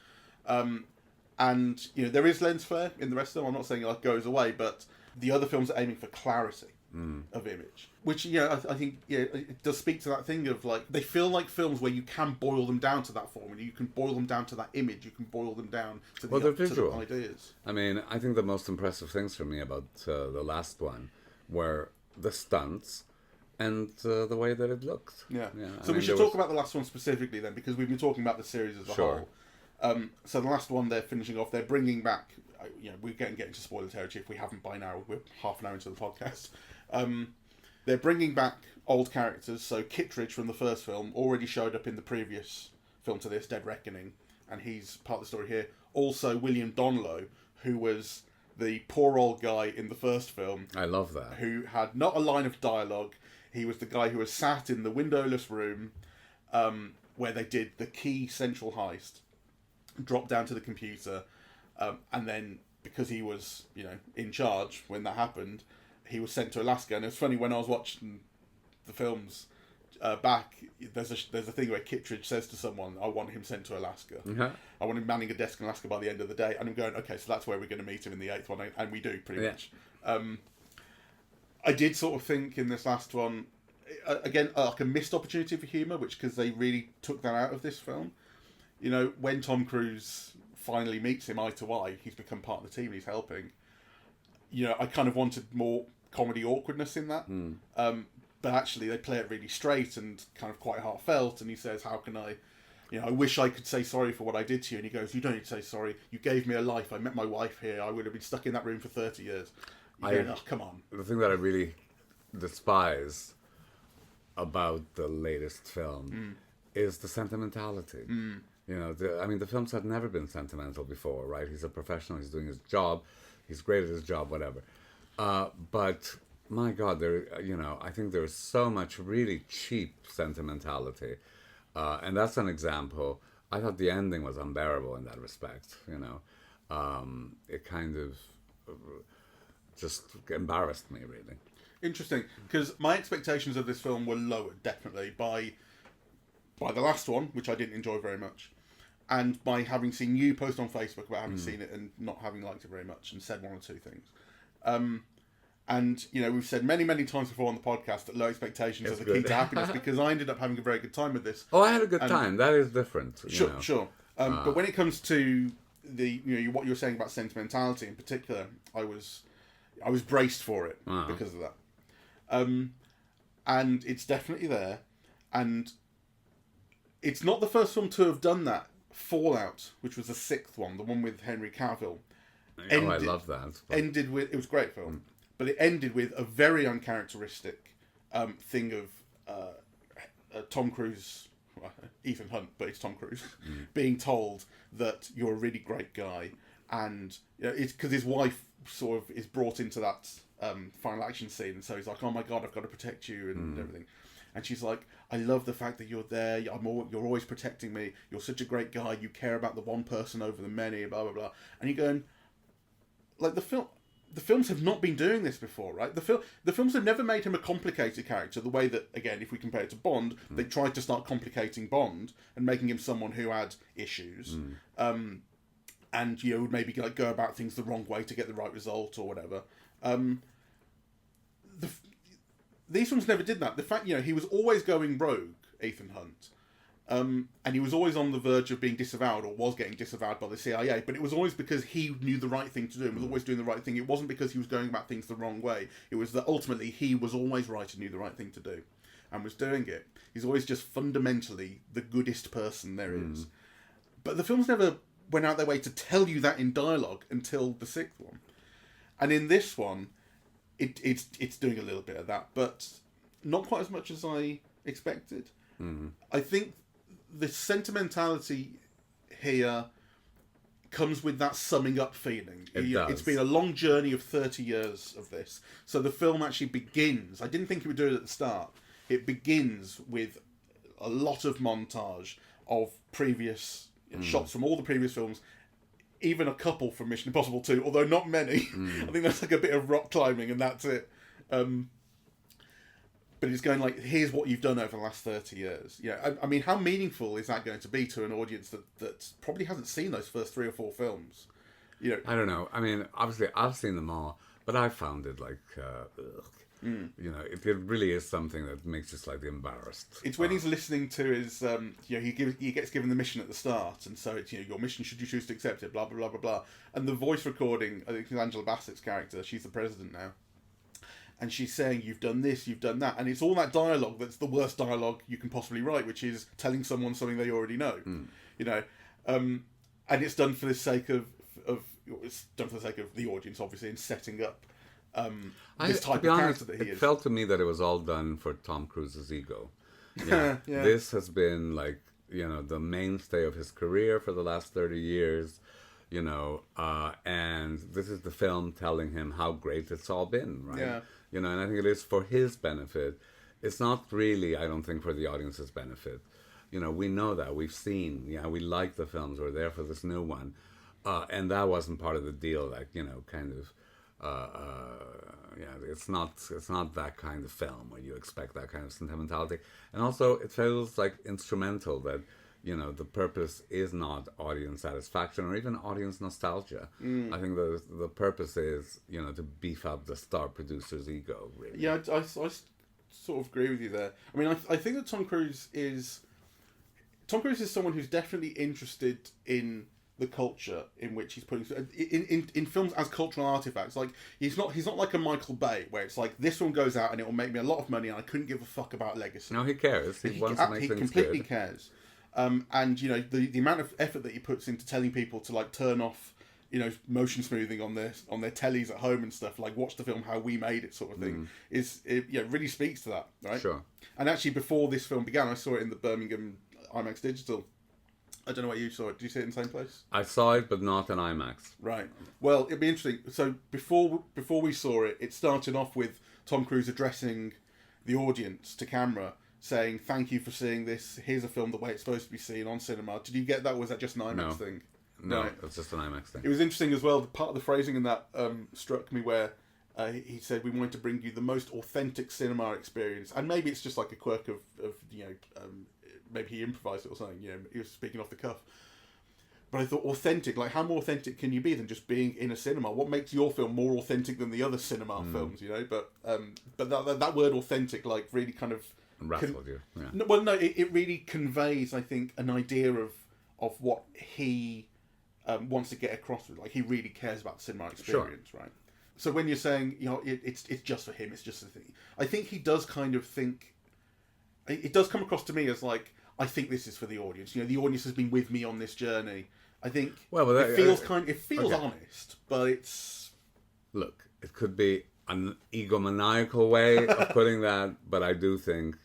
And there is lens flare in the rest of them. I'm not saying it goes away, but the other films are aiming for clarity of image, which I think it does speak to that thing of like they feel like films where you can boil them down to that formula. You can boil them down to that image. You can boil them down to the, to the ideas. I mean, I think the most impressive things for me about the last one were the stunts and the way that it looked. Yeah. So we should talk about the last one specifically then, because we've been talking about the series as a whole. So the last one they're finishing off, they're bringing back, we're getting into spoiler territory if we haven't by now, we're half an hour into the podcast. They're bringing back old characters, so Kittredge from the first film already showed up in the previous film to this, Dead Reckoning, and he's part of the story here. Also William Donlow, who was the poor old guy in the first film. I love that. Who had not a line of dialogue. He was the guy who was sat in the windowless room where they did the key central heist, dropped down to the computer, and then because he was, in charge when that happened, he was sent to Alaska. And it's funny, when I was watching the films back, there's a thing where Kittredge says to someone, I want him sent to Alaska. I want him manning a desk in Alaska by the end of the day. And I'm going, okay, so that's where we're going to meet him in the 8th one. And we do, pretty much. I did sort of think in this last one, again, like a missed opportunity for humour, because they really took that out of this film. When Tom Cruise finally meets him eye to eye, he's become part of the team, he's helping. I kind of wanted more comedy awkwardness in that. But actually they play it really straight and kind of quite heartfelt, and he says, how can I, I wish I could say sorry for what I did to you. And he goes, you don't need to say sorry. You gave me a life. I met my wife here. I would have been stuck in that room for 30 years. Oh, come on. The thing that I really despise about the latest film is the sentimentality. The films had never been sentimental before, right? He's a professional. He's doing his job. He's great at his job, whatever. But my God, I think there's so much really cheap sentimentality, and that's an example. I thought the ending was unbearable in that respect. It kind of just embarrassed me, really. Interesting, because my expectations of this film were lowered definitely by the last one, which I didn't enjoy very much, and by having seen you post on Facebook about having seen it and not having liked it very much, and said one or two things. And we've said many, many times before on the podcast that low expectations are the key to happiness, because I ended up having a very good time with this. Oh, I had a good time. That is different. Sure. But when it comes to what you were saying about sentimentality in particular, I was braced for it because of that. And it's definitely there, and it's not the first film to have done that. Fallout, which was the sixth one, the one with Henry Cavill. I love that. Ended with, it was a great film, but it ended with a very uncharacteristic thing of Tom Cruise, Ethan Hunt, but it's Tom Cruise, being told that you're a really great guy, and it's because his wife sort of is brought into that final action scene, and so he's like, "Oh my God, I've got to protect you," and everything. And she's like, "I love the fact that you're there. You're always protecting me. You're such a great guy. You care about the one person over the many, blah, blah, blah." And you're going, like, the films have not been doing this before, right? The films have never made him a complicated character, the way that, again, if we compare it to Bond, they tried to start complicating Bond and making him someone who had issues. And, would maybe go about things the wrong way to get the right result or whatever. These films never did that. The fact, he was always going rogue, Ethan Hunt. And he was always on the verge of being disavowed, or was getting disavowed by the CIA, but it was always because he knew the right thing to do and was always doing the right thing. It wasn't because he was going about things the wrong way. It was that ultimately he was always right and knew the right thing to do and was doing it. He's always just fundamentally the goodest person there is. But the films never went out their way to tell you that in dialogue until the sixth one. And in this one, it's doing a little bit of that, but not quite as much as I expected. I think the sentimentality here comes with that summing up feeling. It's been a long journey of 30 years of this. So the film actually begins, I didn't think it would do it at the start, it begins with a lot of montage of previous shots from all the previous films, even a couple from Mission Impossible 2, although not many. I think that's like a bit of rock climbing and that's it. But it's going like, here's what you've done over the last 30 years. I mean, how meaningful is that going to be to an audience that probably hasn't seen those first 3 or 4 films? I don't know. I mean, obviously, I've seen them all, but I found it like, it really is something that makes you slightly embarrassed. It's when he's listening to his, he gets given the mission at the start, and so it's, your mission, should you choose to accept it, blah, blah, blah, blah, blah. And the voice recording, I think it's Angela Bassett's character, she's the president now. And she's saying, you've done this, you've done that. And it's all that dialogue that's the worst dialogue you can possibly write, which is telling someone something they already know. And it's done for the sake of the audience, obviously, in setting up this type of character that he is. It felt to me that it was all done for Tom Cruise's ego. Yeah. This has been like, the mainstay of his career for the last 30 years. And this is the film telling him how great it's all been, right? Yeah. And I think it is for his benefit. It's not really, I don't think, for the audience's benefit. We know that. We've seen, we like the films. We're there for this new one. And that wasn't part of the deal, it's not that kind of film where you expect that kind of sentimentality. And also, it feels like instrumental that, the purpose is not audience satisfaction or even audience nostalgia. I think the purpose is, to beef up the star producer's ego, really. Yeah, I sort of agree with you there. I mean, I think that Tom Cruise is someone who's definitely interested in the culture in which he's putting in films as cultural artifacts. Like he's not like a Michael Bay where it's like, this one goes out and it will make me a lot of money and I couldn't give a fuck about legacy. No, he cares. He wants to make things good. He completely cares. And the amount of effort that he puts into telling people to like turn off motion smoothing on their tellies at home and stuff, like watch the film how we made it sort of thing, really speaks to that, right? Sure. And actually, before this film began, I saw it in the Birmingham IMAX Digital. I don't know what you saw it. Did you see it in the same place? I saw it, but not in IMAX. Right. Well, it'd be interesting. So before we saw it, it started off with Tom Cruise addressing the audience to camera, saying, "Thank you for seeing this. Here's a film the way it's supposed to be seen on cinema." Did you get that? Or was that just an IMAX thing? No, Right. it's just an IMAX thing. It was interesting as well. Part of the phrasing in that struck me, where he said, "We wanted to bring you the most authentic cinema experience," and maybe it's just like a quirk of maybe he improvised it or something. He was speaking off the cuff. But I thought authentic, like how more authentic can you be than just being in a cinema? What makes your film more authentic than the other cinema films? But that word authentic, like, really kind of rattled you. Yeah. No, it really conveys, I think, an idea of what he wants to get across with. Like, he really cares about the cinema experience, right? So when you're saying, it's just for him, it's just a thing. I think he does kind of think. It does come across to me as like, I think this is for the audience. The audience has been with me on this journey. I think it feels honest, but it's. Look, it could be an egomaniacal way of putting that, but I do think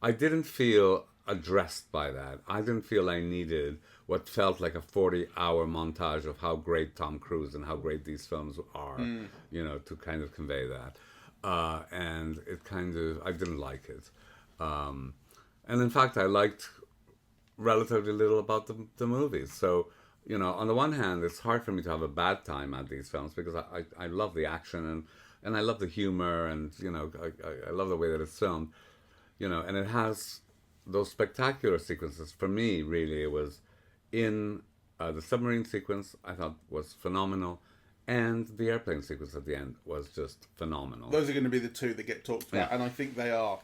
I didn't feel addressed by that. I didn't feel I needed what felt like a 40-hour montage of how great Tom Cruise and how great these films are, to kind of convey that. And it I didn't like it. And in fact, I liked relatively little about the movies. So, on the one hand, it's hard for me to have a bad time at these films because I love the action and I love the humor and, I love the way that it's filmed, and it has those spectacular sequences. For me, really, it was in the submarine sequence, I thought was phenomenal. And the airplane sequence at the end was just phenomenal. Those are going to be the two that get talked about, and I think they are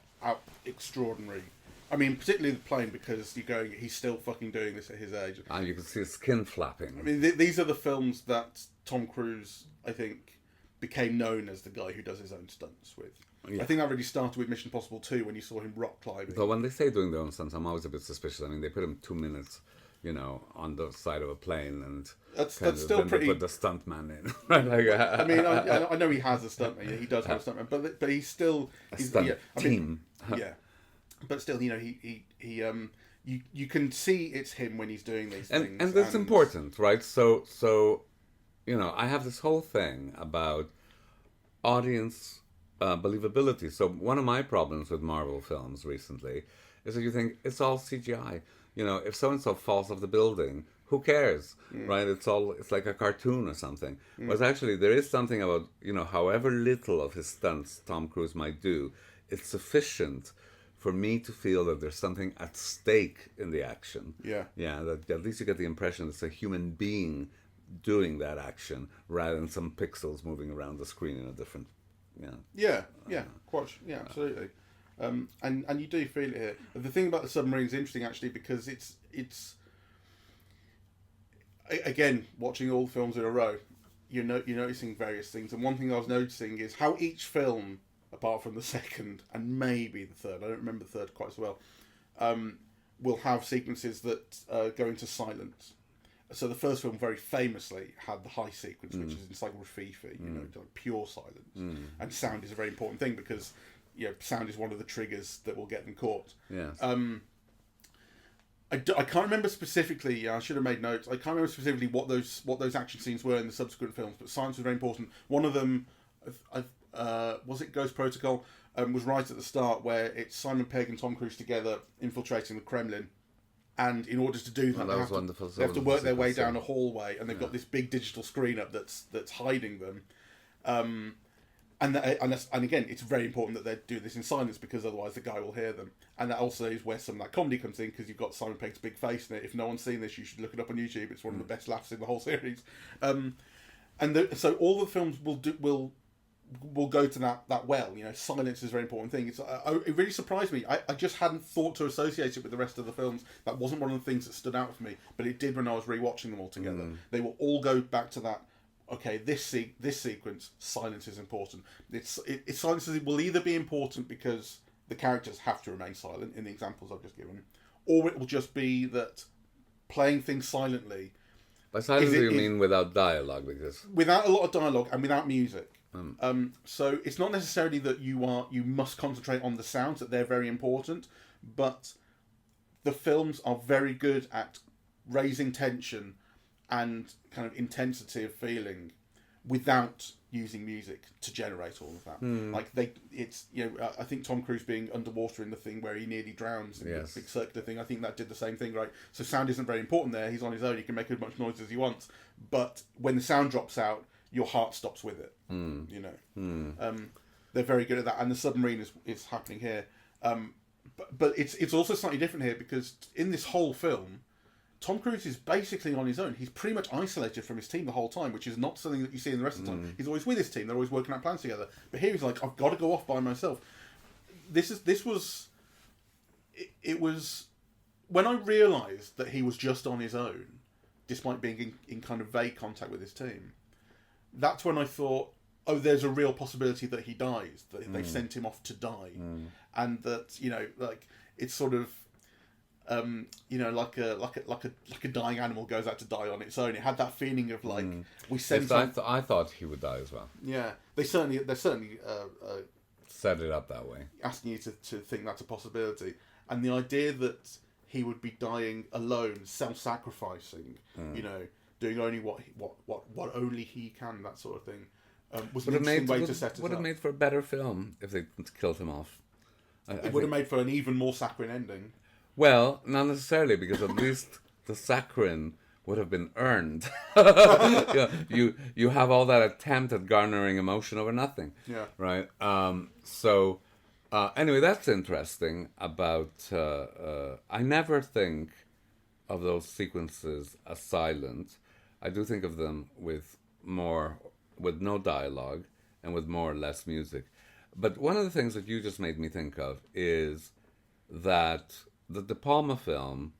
extraordinary. I mean, particularly the plane, because you're going, he's still fucking doing this at his age. And you can see his skin flapping. I mean, these are the films that Tom Cruise, I think, became known as the guy who does his own stunts with. Yeah. I think that really started with Mission Impossible 2 when you saw him rock climbing. But when they say doing their own stunts, I'm always a bit suspicious. I mean, they put him 2 minutes, on the side of a plane, and that's still pretty. They put the stuntman in, right? Like, I mean, I know he has a stuntman. He does have a stuntman, but he's still team. Yeah, but still, you can see it's him when he's doing these things, and that's important, right? So I have this whole thing about audience believability. So one of my problems with Marvel films recently is that you think it's all CGI. If so-and-so falls off the building, who cares, right? It's like a cartoon or something. Whereas actually there is something about, however little of his stunts Tom Cruise might do, it's sufficient for me to feel that there's something at stake in the action. Yeah. Yeah, that at least you get the impression it's a human being doing that action rather than some pixels moving around the screen in a different, absolutely. And you do feel it here. The thing about the submarine is interesting, actually, because it's again, watching all the films in a row, you're noticing various things. And one thing I was noticing is how each film, apart from the second and maybe the third, I don't remember the third quite so well, will have sequences that go into silence. So the first film very famously had the high sequence, which is encyclopedia, like pure silence. And sound is a very important thing because sound is one of the triggers that will get them caught. Yes. I can't remember specifically. I should have made notes. I can't remember specifically what those action scenes were in the subsequent films, but silence was very important. One of them, was it Ghost Protocol? Was right at the start, where it's Simon Pegg and Tom Cruise together infiltrating the Kremlin. And in order to do that, they have to work their way down a hallway, and they've got this big digital screen up that's hiding them. And again, it's very important that they do this in silence because otherwise the guy will hear them. And that also is where some of that comedy comes in, because you've got Simon Pegg's big face in it. If no one's seen this, you should look it up on YouTube. It's one of the best laughs in the whole series. So all the films will go to that well. Silence is a very important thing. It really surprised me. I just hadn't thought to associate it with the rest of the films. That wasn't one of the things that stood out for me, but it did when I was rewatching them all together. They will all go back to that. Okay, this sequence, silence is important. Silence will either be important because the characters have to remain silent in the examples I've just given, or it will just be that playing things silently. By silence, you mean without dialogue? Because without a lot of dialogue and without music. So it's not necessarily that you must concentrate on the sounds, that they're very important, but the films are very good at raising tension and kind of intensity of feeling without using music to generate all of that. Like I think Tom Cruise being underwater in the thing where he nearly drowns in the big circular thing, I think that did the same thing, right? So sound isn't very important there. He's on his own. He can make as much noise as he wants. But when the sound drops out, your heart stops with it. They're very good at that, and the submarine is happening here. But it's also slightly different here because in this whole film, Tom Cruise is basically on his own. He's pretty much isolated from his team the whole time, which is not something that you see in the rest of the time. He's always with his team. They're always working out plans together. But here he's like, I've got to go off by myself. It was when I realised that he was just on his own, despite being in kind of vague contact with his team. That's when I thought, oh, there's a real possibility that he dies, that they've sent him off to die, and that it's sort of. Like a dying animal goes out to die on its own. It had that feeling of like we sent. Yes, I thought he would die as well. Yeah, they're certainly set it up that way, asking you to think that's a possibility, and the idea that he would be dying alone, self-sacrificing, doing only what only he can, that sort of thing, was an interesting way to set it up. Would have made for a better film if they killed him off. It would have made for an even more saccharine ending. Well, not necessarily, because at least the saccharine would have been earned. You have all that attempt at garnering emotion over nothing. Yeah. Right? Anyway, that's interesting about... I never think of those sequences as silent. I do think of them with no dialogue and with more or less music. But one of the things that you just made me think of is that the De Palma film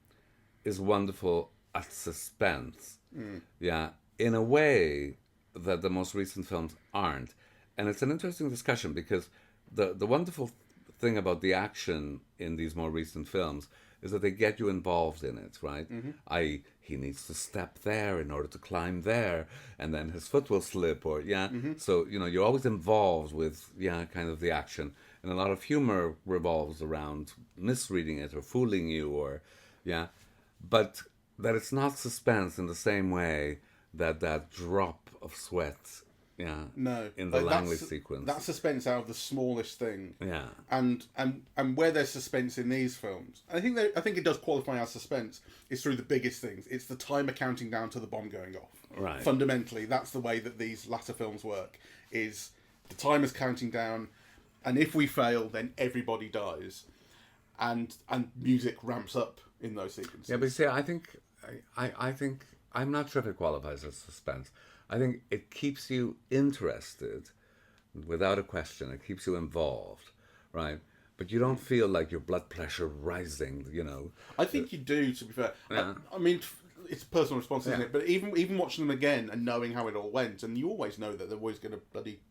is wonderful at suspense, in a way that the most recent films aren't. And it's an interesting discussion because the wonderful thing about the action in these more recent films is that they get you involved in it, right? I.e., he needs to step there in order to climb there, and then his foot will slip, or So you're always involved with kind of the action. And a lot of humor revolves around misreading it or fooling you, but that it's not suspense in the same way that drop of sweat, in the Langley sequence. That suspense out of the smallest thing, and where there's suspense in these films, I think it does qualify as suspense. Is through the biggest things. It's the timer counting down to the bomb going off. Right. Fundamentally, that's the way that these latter films work. Is the timer's counting down. And if we fail, then everybody dies, and music ramps up in those sequences. Yeah, but see, I think I'm not sure if it qualifies as suspense. I think it keeps you interested, without a question. It keeps you involved, right? But you don't feel like your blood pressure rising. I think you do. To be fair, I mean, it's a personal response, isn't it? But even watching them again and knowing how it all went, and you always know that they're always going to bloody.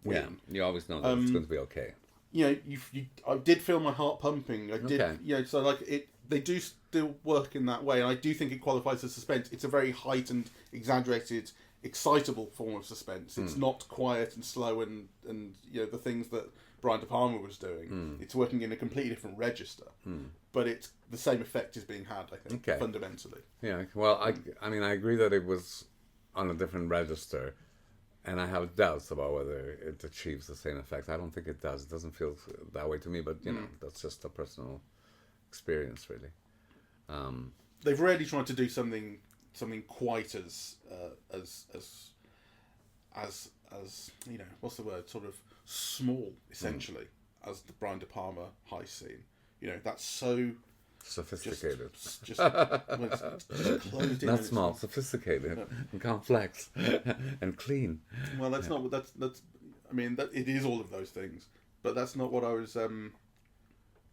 Yeah, you always know that it's going to be okay. I did feel my heart pumping. I did, Okay. So like it, they do still work in that way, and I do think it qualifies as suspense. It's a very heightened, exaggerated, excitable form of suspense. It's not quiet and slow and the things that Brian De Palma was doing. It's working in a completely different register, but it's the same effect is being had. I think fundamentally. Yeah. Well, I mean, I agree that it was on a different register. And I have doubts about whether it achieves the same effect. I don't think it does. It doesn't feel that way to me, but that's just a personal experience, really. They've really tried to do something quite as what's the word? Sort of small, essentially, as the Brian De Palma heist scene. That's so sophisticated. Just closed in. Not small, sophisticated, and complex, and clean. Well, that's not what that's. I mean, it is all of those things, but that's not what I was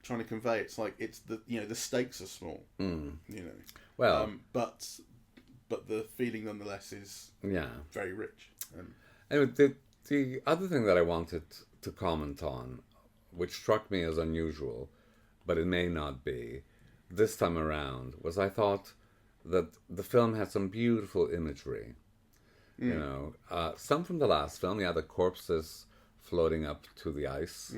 trying to convey. It's like it's the stakes are small. Well, but the feeling nonetheless is very rich. Anyway, the other thing that I wanted to comment on, which struck me as unusual, but it may not be, this time around, was I thought that the film had some beautiful imagery. Some from the last film, the corpses floating up to the ice,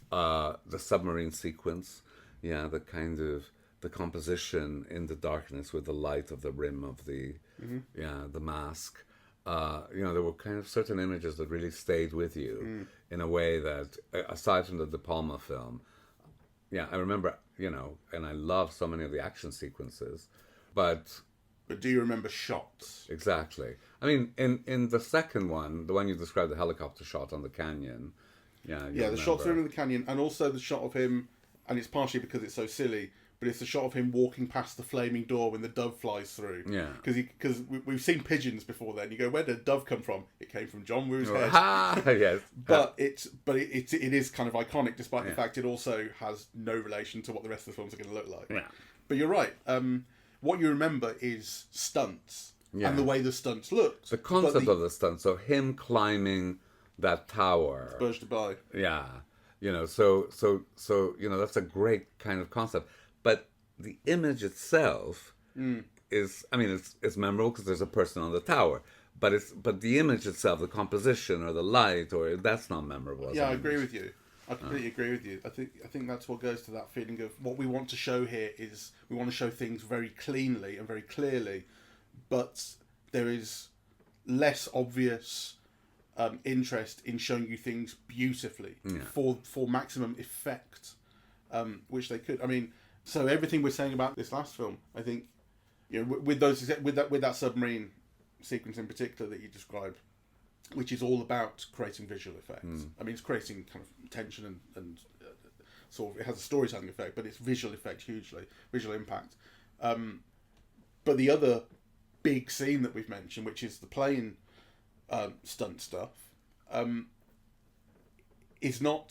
the submarine sequence, the kind of the composition in the darkness with the light of the rim of the the mask. there were kind of certain images that really stayed with you in a way that, aside from the De Palma film, yeah, I remember, and I love so many of the action sequences, but do you remember shots? Exactly. I mean, in the second one, the one you described, the helicopter shot on the canyon, the shots of him in the canyon, and also the shot of him, and it's partially because it's so silly, but it's the shot of him walking past the flaming door when the dove flies through. Yeah. Because we've seen pigeons before then. You go, where did the dove come from? It came from John Woo's head. Yes. But it is kind of iconic, despite the fact it also has no relation to what the rest of the films are going to look like. Yeah. But you're right. What you remember is stunts and the way the stunts looked. The concept of the stunts, so him climbing that tower. Burj Dubai. Yeah. So that's a great kind of concept. But the image itself is, I mean, it's memorable because there's a person on the tower. But the image itself, the composition or the light, that's not memorable. I agree with you. I completely agree with you. I think that's what goes to that feeling of what we want to show here is we want to show things very cleanly and very clearly, but there is less obvious interest in showing you things beautifully for maximum effect, which they could. I mean, so everything we're saying about this last film, I think, with that submarine sequence in particular that you described, which is all about creating visual effects. I mean, it's creating kind of tension and sort of, it has a storytelling effect, but it's visual effect hugely, visual impact. But the other big scene that we've mentioned, which is the plane stunt stuff, it's not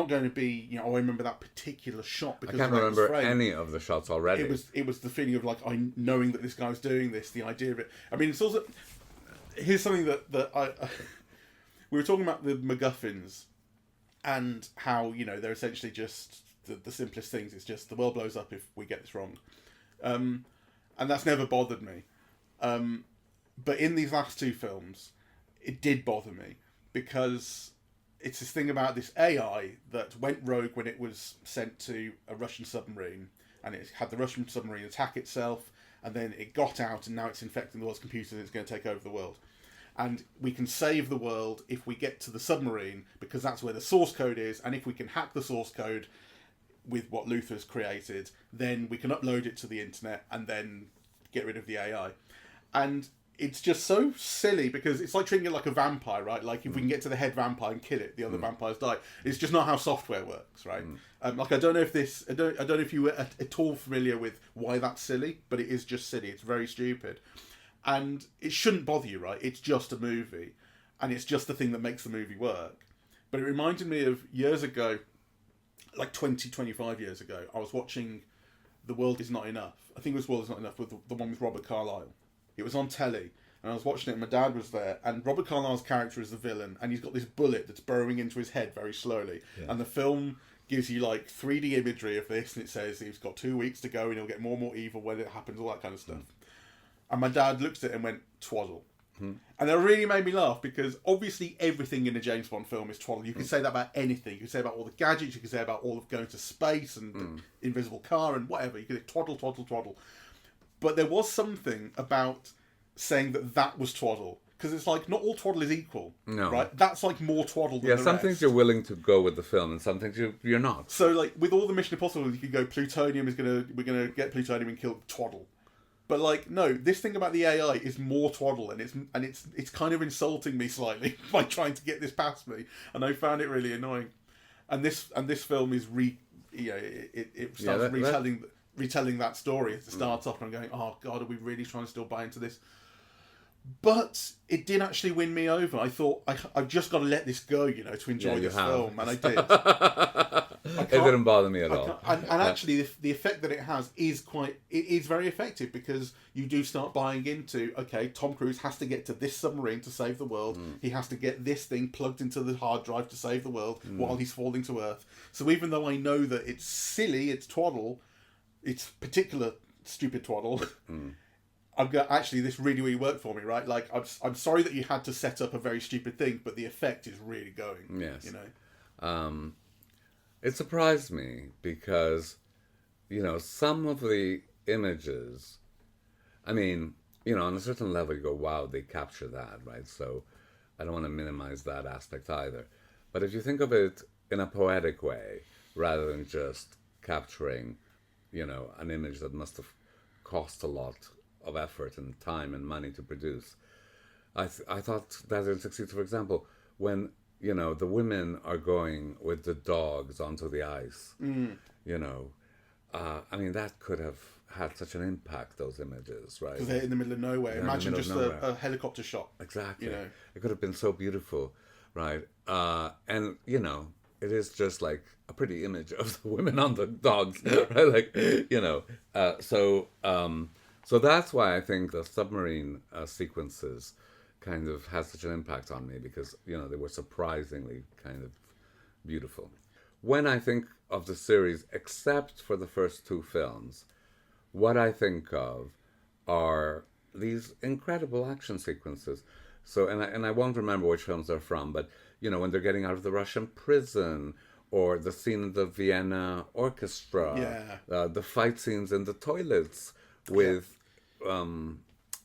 going to be, I remember that particular shot because I can't remember any of the shots already. It was the feeling of knowing that this guy was doing this, the idea of it. I mean, it's also, here's something that I we were talking about the MacGuffins and how they're essentially just the simplest things. It's just the world blows up if we get this wrong, and that's never bothered me. But in these last two films, it did bother me because it's this thing about this AI that went rogue when it was sent to a Russian submarine, and it had the Russian submarine attack itself, and then it got out, and now it's infecting the world's computers, and it's going to take over the world. And we can save the world if we get to the submarine, because that's where the source code is, and if we can hack the source code with what Luther's created, then we can upload it to the internet, and then get rid of the AI. And it's just so silly because it's like treating it like a vampire, right? Like if we can get to the head vampire and kill it, the other vampires die. It's just not how software works, right? I don't know if you were at all familiar with why that's silly, but it is just silly. It's very stupid, and it shouldn't bother you, right? It's just a movie, and it's just the thing that makes the movie work. But it reminded me of years ago, like 25 years ago. I was watching The World Is Not Enough. I think it was World Is Not Enough with the one with Robert Carlyle. It was on telly, and I was watching it, and my dad was there, and Robert Carlyle's character is the villain, and he's got this bullet that's burrowing into his head very slowly, and the film gives you, 3D imagery of this, and it says he's got 2 weeks to go, and he'll get more and more evil when it happens, all that kind of stuff. And my dad looked at it and went, twaddle. And that really made me laugh, because obviously everything in a James Bond film is twaddle. You can say that about anything. You can say about all the gadgets, you can say about all of going to space, and the invisible car, and whatever. You can say twaddle, twaddle, twaddle. But there was something about saying that was twaddle. Because it's like, not all twaddle is equal. No. Right? That's more twaddle than the some rest. things you're willing to go with the film, and some things you're not. So, with all the Mission Impossible, you could go, plutonium we're gonna get plutonium and kill twaddle. But, no, this thing about the AI is more twaddle, and it's kind of insulting me slightly by trying to get this past me. And I found it really annoying. And this film is retelling that story. It starts off and I'm going, oh God, are we really trying to still buy into this? But it did actually win me over. I thought, I've just got to let this go, to enjoy this film. And I did. It didn't bother me at all. And actually, the effect that it has is very effective, because you do start buying into, okay, Tom Cruise has to get to this submarine to save the world. He has to get this thing plugged into the hard drive to save the world while he's falling to Earth. So even though I know that it's silly, it's twaddle, it's particular stupid twaddle, actually, this really, really worked for me, right? I'm sorry that you had to set up a very stupid thing, but the effect is really going. Yes. It surprised me because, some of the images, I mean, on a certain level, you go, wow, they capture that, right? So I don't want to minimize that aspect either. But if you think of it in a poetic way, rather than just capturing, an image that must have cost a lot of effort and time and money to produce, I thought that it succeeds. For example, when the women are going with the dogs onto the ice, I mean, that could have had such an impact, those images, right? Because they're in the middle of nowhere. They're Imagine in the just middle of nowhere. a helicopter shot. Exactly. You know. It could have been so beautiful, right? And, it is just like a pretty image of the women on the dogs, right? Like, so that's why I think the submarine sequences kind of has such an impact on me, because, they were surprisingly kind of beautiful. When I think of the series, except for the first two films, what I think of are these incredible action sequences. So, and I won't remember which films they're from, but, when they're getting out of the Russian prison, or the scene in the Vienna orchestra, the fight scenes in the toilets with,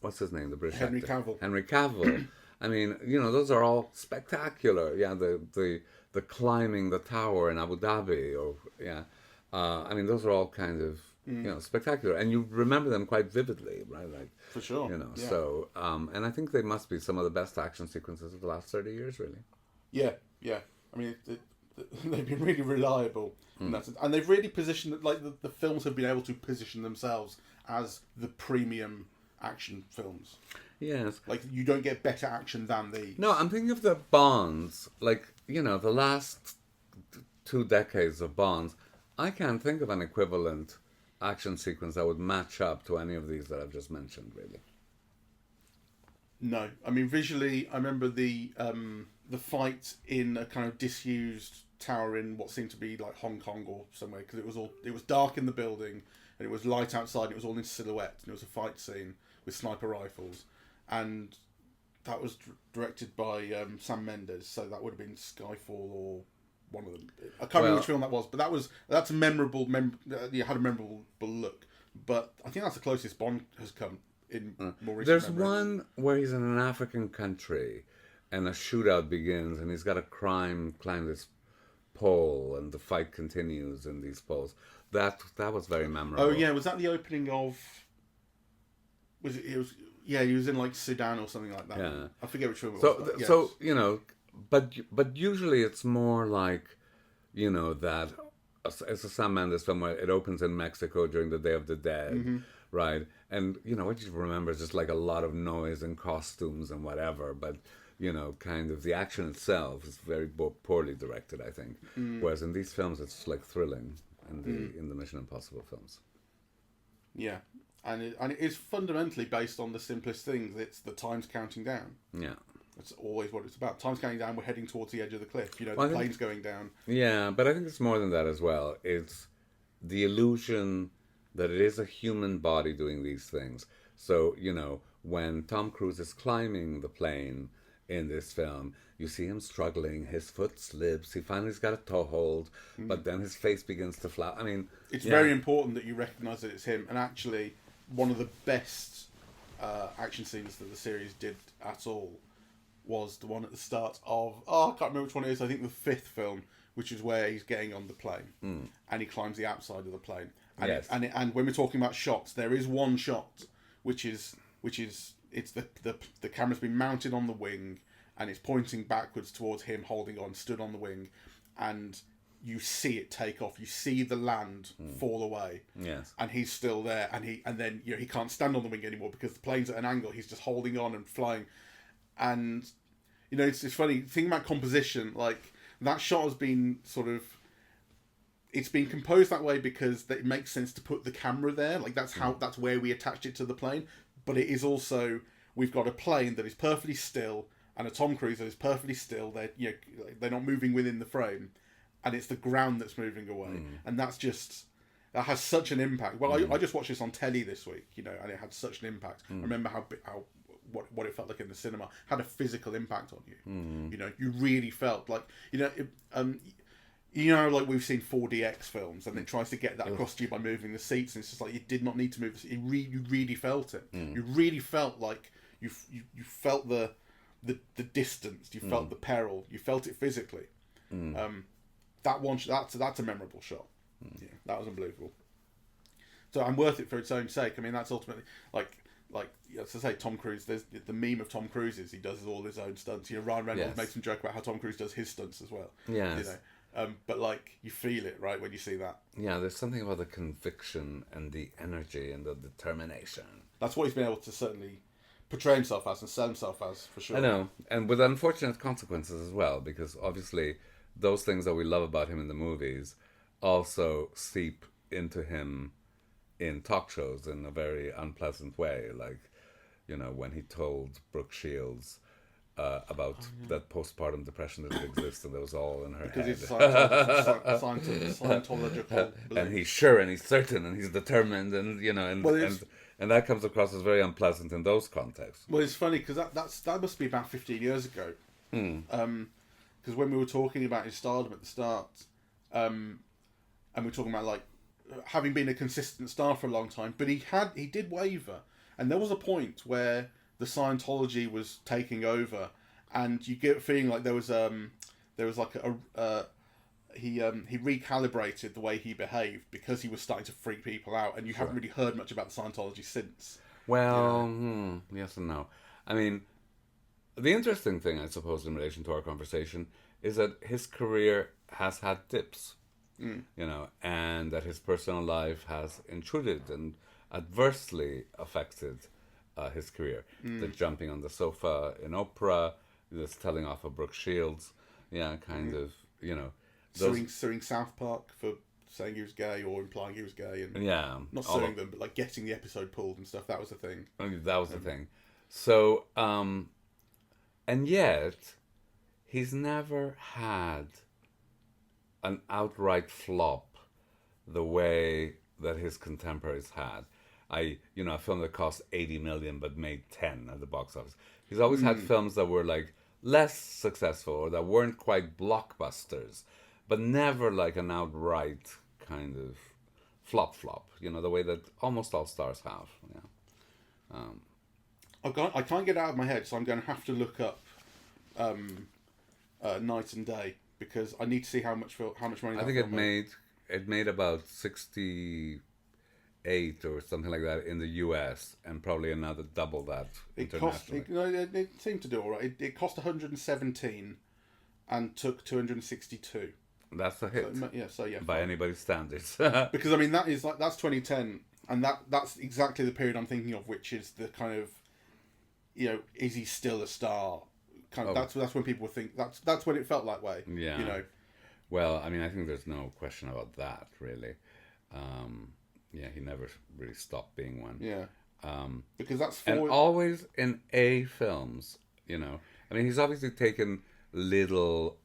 what's his name, the British Henry actor? Cavill. Henry Cavill. I mean, those are all spectacular. Yeah, the climbing the tower in Abu Dhabi, or I mean, those are all kind of spectacular, and you remember them quite vividly, right? Like, for sure. Yeah. So and I think they must be some of the best action sequences of the last 30 years, really. Yeah. I mean, they've been really reliable, and they've really positioned it, like the films have been able to position themselves as the premium action films. Yes. Like, you don't get better action than these. No, I'm thinking of the Bonds, like, the last 2 decades of Bonds. I can't think of an equivalent action sequence that would match up to any of these that I've just mentioned, really. No. I mean, visually, I remember the fight in a kind of disused tower in what seemed to be like Hong Kong or somewhere, because it was dark in the building, and it was light outside, and it was all in silhouette, and it was a fight scene with sniper rifles, and that was directed by Sam Mendes, so that would have been Skyfall or one of them. I can't remember which film that was, but that's a memorable. Had a memorable look, but I think that's the closest Bond has come in more recent. There's memory. one where he's in an African country, and a shootout begins, and he's got to climb this pole, and the fight continues in these poles. That was very memorable. Oh yeah, was that the opening of? Was it? It was. Yeah, he was in like Sudan or something like that. Yeah, I forget which film it so, was. But, yes. So but usually it's more like, that it's a Sam Mendes film where it opens in Mexico during the Day of the Dead, right? And what you remember is just like a lot of noise and costumes and whatever, but kind of the action itself is very poorly directed, I think. Whereas in these films, it's like thrilling in the Mission Impossible films. Yeah. And it is fundamentally based on the simplest things. It's the time's counting down. Yeah. That's always what it's about. Time's counting down, we're heading towards the edge of the cliff. The plane's going down. Yeah, but I think it's more than that as well. It's the illusion that it is a human body doing these things. So, when Tom Cruise is climbing the plane in this film, you see him struggling, his foot slips, he finally's got a toehold, but then his face begins to flap. I mean... It's very important that you recognise that it's him, and actually... One of the best action scenes that the series did at all was the one at the start of... I can't remember which one it is. I think the 5th film, which is where he's getting on the plane. And he climbs the outside of the plane. And, yes. And when we're talking about shots, there is one shot, which is it's the camera's been mounted on the wing, and it's pointing backwards towards him holding on, stood on the wing, and... You see it take off. You see the land fall away. Yes. And he's still there. And then he can't stand on the wing anymore because the plane's at an angle. He's just holding on and flying. And it's funny thinking about composition. Like, that shot has been sort of. It's been composed that way because it makes sense to put the camera there. Like, that's where we attached it to the plane. But it is also, we've got a plane that is perfectly still and a Tom Cruise that is perfectly still. They're not moving within the frame. And it's the ground that's moving away, and that has such an impact. Well, I just watched this on telly this week, and it had such an impact. I remember what it felt like in the cinema had a physical impact on you. You really felt like You know, like we've seen 4DX films, and it tries to get that across to you by moving the seats, and it's just like you did not need to move the seats. You really felt it. You really felt like you felt the distance. You felt the peril. You felt it physically. That's a memorable shot. Yeah, that was unbelievable. So I'm worth it for its own sake. I mean, that's ultimately like as I say, Tom Cruise. There's the meme of Tom Cruise is he does all his own stunts. You know, Ryan Reynolds makes some joke about how Tom Cruise does his stunts as well. Yes. You know. But like you feel it, right, when you see that. Yeah, there's something about the conviction and the energy and the determination. That's what he's been able to certainly portray himself as and sell himself as, for sure. I know, and with unfortunate consequences as well, because obviously those things that we love about him in the movies also seep into him in talk shows in a very unpleasant way. Like, you know, when he told Brooke Shields about that postpartum depression didn't exist and it was all in her because head. it's Scientological belief. And he's sure and he's certain and he's determined and, you know, and that comes across as very unpleasant in those contexts. Well, it's funny because that must be about 15 years ago. Because when we were talking about his stardom at the start, and we were talking about like having been a consistent star for a long time, but he did waver, and there was a point where the Scientology was taking over, and you get a feeling like there was like he recalibrated the way he behaved because he was starting to freak people out, and you haven't really heard much about the Scientology since. Well, yes and no. I mean, the interesting thing, I suppose, in relation to our conversation, is that his career has had dips, you know, and that his personal life has intruded and adversely affected his career. The jumping on the sofa in Oprah, this telling off of Brooke Shields, kind of, you know. Suing South Park for saying he was gay or implying he was gay, and not suing them, but like getting the episode pulled and stuff. That was the thing. I mean, that was the thing. So, and yet, he's never had an outright flop the way that his contemporaries had. A film that cost 80 million but made 10 at the box office. He's always had films that were like less successful or that weren't quite blockbusters, but never like an outright kind of flop, you know, the way that almost all stars have. I can't get it out of my head, so I'm going to have to look up Night and Day, because I need to see how much money. I think it made about 68 or something like that in the US, and probably another double that internationally. It seemed to do all right. It cost 117 and took 262. That's a hit. By anybody's standards. Because I mean that's 2010, and that's exactly the period I'm thinking of, which is the kind of, you know, is he still a star? Kind of, that's when people think that's when it felt that way. Yeah. You know. Well, I mean, I think there's no question about that, really. He never really stopped being one. Yeah. Because that's and always in A films, you know. I mean, he's obviously taken little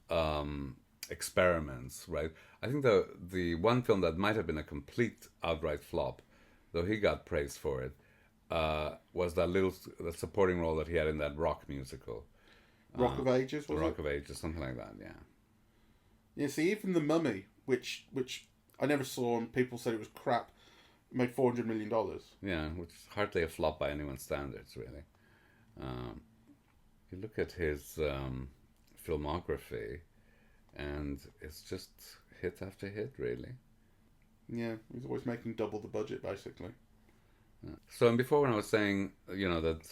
experiments, right? I think the one film that might have been a complete outright flop, though he got praised for it, was the supporting role that he had in that rock musical. Rock of Ages, was it? Rock of Ages, something like that, yeah. Yeah, see, even The Mummy, which I never saw and people said it was crap, made $400 million. Yeah, which is hardly a flop by anyone's standards, really. You look at his filmography, and it's just hit after hit, really. Yeah, he's always making double the budget, basically. Yeah. So, and before when I was saying, you know, that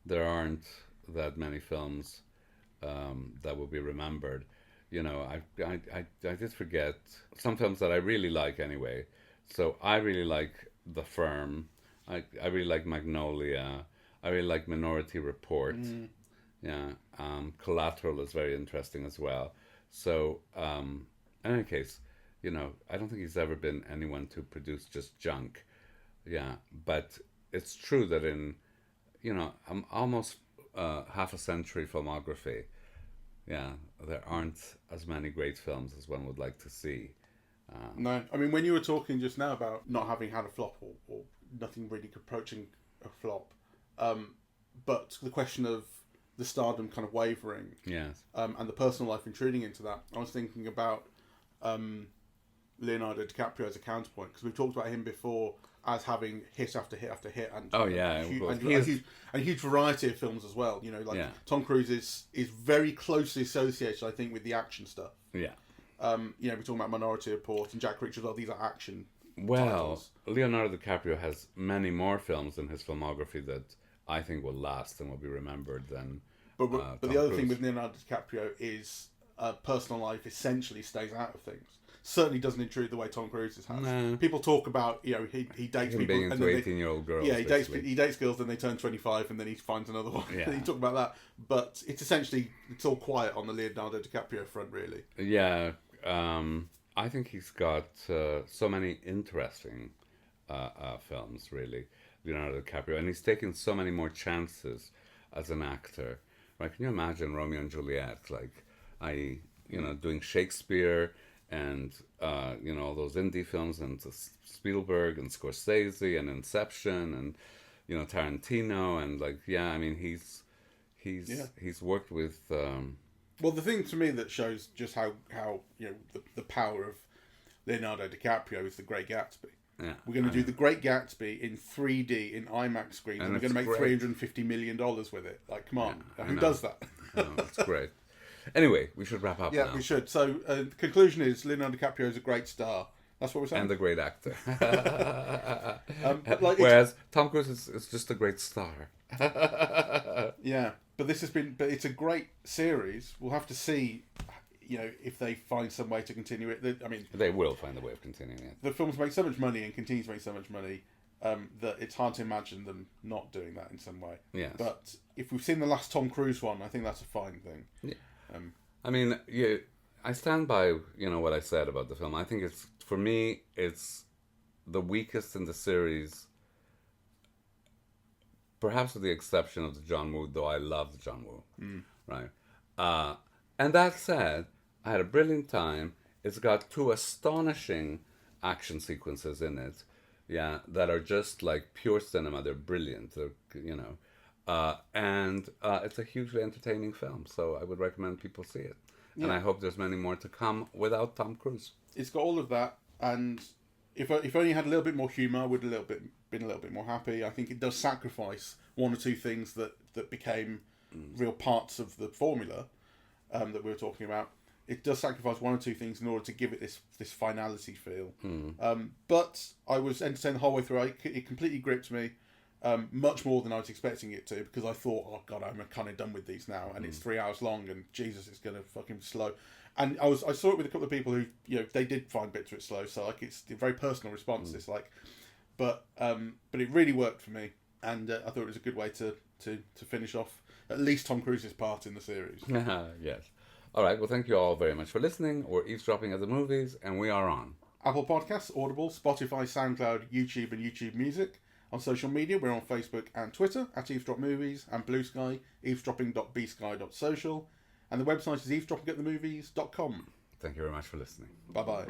there aren't that many films that will be remembered, you know, I did forget some films that I really like anyway. So I really like The Firm. I really like Magnolia. I really like Minority Report. Yeah. Collateral is very interesting as well. So, in any case, you know, I don't think he's ever been anyone to produce just junk. Yeah. But it's true that in, you know, almost half a century filmography, yeah, there aren't as many great films as one would like to see. No, I mean, when you were talking just now about not having had a flop or nothing really approaching a flop, but the question of the stardom kind of wavering, Yes. and the personal life intruding into that, I was thinking about Leonardo DiCaprio as a counterpoint, because we've talked about him before as having hit after hit after hit, and a huge variety of films as well. You know, like Tom Cruise is very closely associated, I think, with the action stuff. Yeah. You know, we're talking about Minority Report and Jack Reacher as well. These are action titles. Leonardo DiCaprio has many more films in his filmography that I think will last and will be remembered than. But the other thing with Leonardo DiCaprio is personal life essentially stays out of things. Certainly doesn't intrude the way Tom Cruise's has. No. People talk about, you know, he dates people being into 18-year-old girls. Yeah, he dates girls, then they turn 25, and then he finds another one. Yeah. He talk about that, but it's all quiet on the Leonardo DiCaprio front, really. Yeah, I think he's got so many interesting films, really, Leonardo DiCaprio, and he's taken so many more chances as an actor. Right? Can you imagine Romeo and Juliet, doing Shakespeare? And all those indie films, and Spielberg and Scorsese and Inception and Tarantino, and he's worked with. Well, the thing to me that shows just how the power of Leonardo DiCaprio is The Great Gatsby. Yeah, we're going to do The Great Gatsby in 3D in IMAX screens, and we're going to make $350 million with it. Like, come on, who does that? It's great. Anyway, we should wrap up now. Yeah, we should. So, the conclusion is Leonardo DiCaprio is a great star. That's what we're saying. And a great actor. Whereas Tom Cruise is just a great star. Yeah, but it's a great series. We'll have to see, if they find some way to continue it. I mean, they will find a way of continuing it. The films make so much money and continue to make so much money that it's hard to imagine them not doing that in some way. Yes. But if we've seen the last Tom Cruise one, I think that's a fine thing. Yeah. I stand by what I said about the film. I think for me it's the weakest in the series, perhaps with the exception of the John Woo, though I love the John Woo. Right. And that said, I had a brilliant time. It's got 2 astonishing action sequences in it, that are just like pure cinema. They're brilliant. And it's a hugely entertaining film, so I would recommend people see it. Yeah. And I hope there's many more to come without Tom Cruise. It's got all of that, and if only had a little bit more humour, I would have been a little bit more happy. I think it does sacrifice 1 or 2 things that became real parts of the formula that we were talking about. It does sacrifice 1 or 2 things in order to give it this finality feel. But I was entertained the whole way through. It completely gripped me. Much more than I was expecting it to, because I thought, oh god, I'm kind of done with these now, and it's 3 hours long, and Jesus, it's going to fucking slow. And I saw it with a couple of people who, they did find bits of it slow, so it's a very personal response. It's but it really worked for me, and I thought it was a good way to finish off at least Tom Cruise's part in the series. Yes. All right. Well, thank you all very much for listening. We're eavesdropping at the movies, and we are on Apple Podcasts, Audible, Spotify, SoundCloud, YouTube, and YouTube Music. On social media, we're on Facebook and Twitter at Eavesdrop Movies, and Blue Sky, eavesdropping.bsky.social, and the website is eavesdroppingatthemovies.com. Thank you very much for listening. Bye-bye.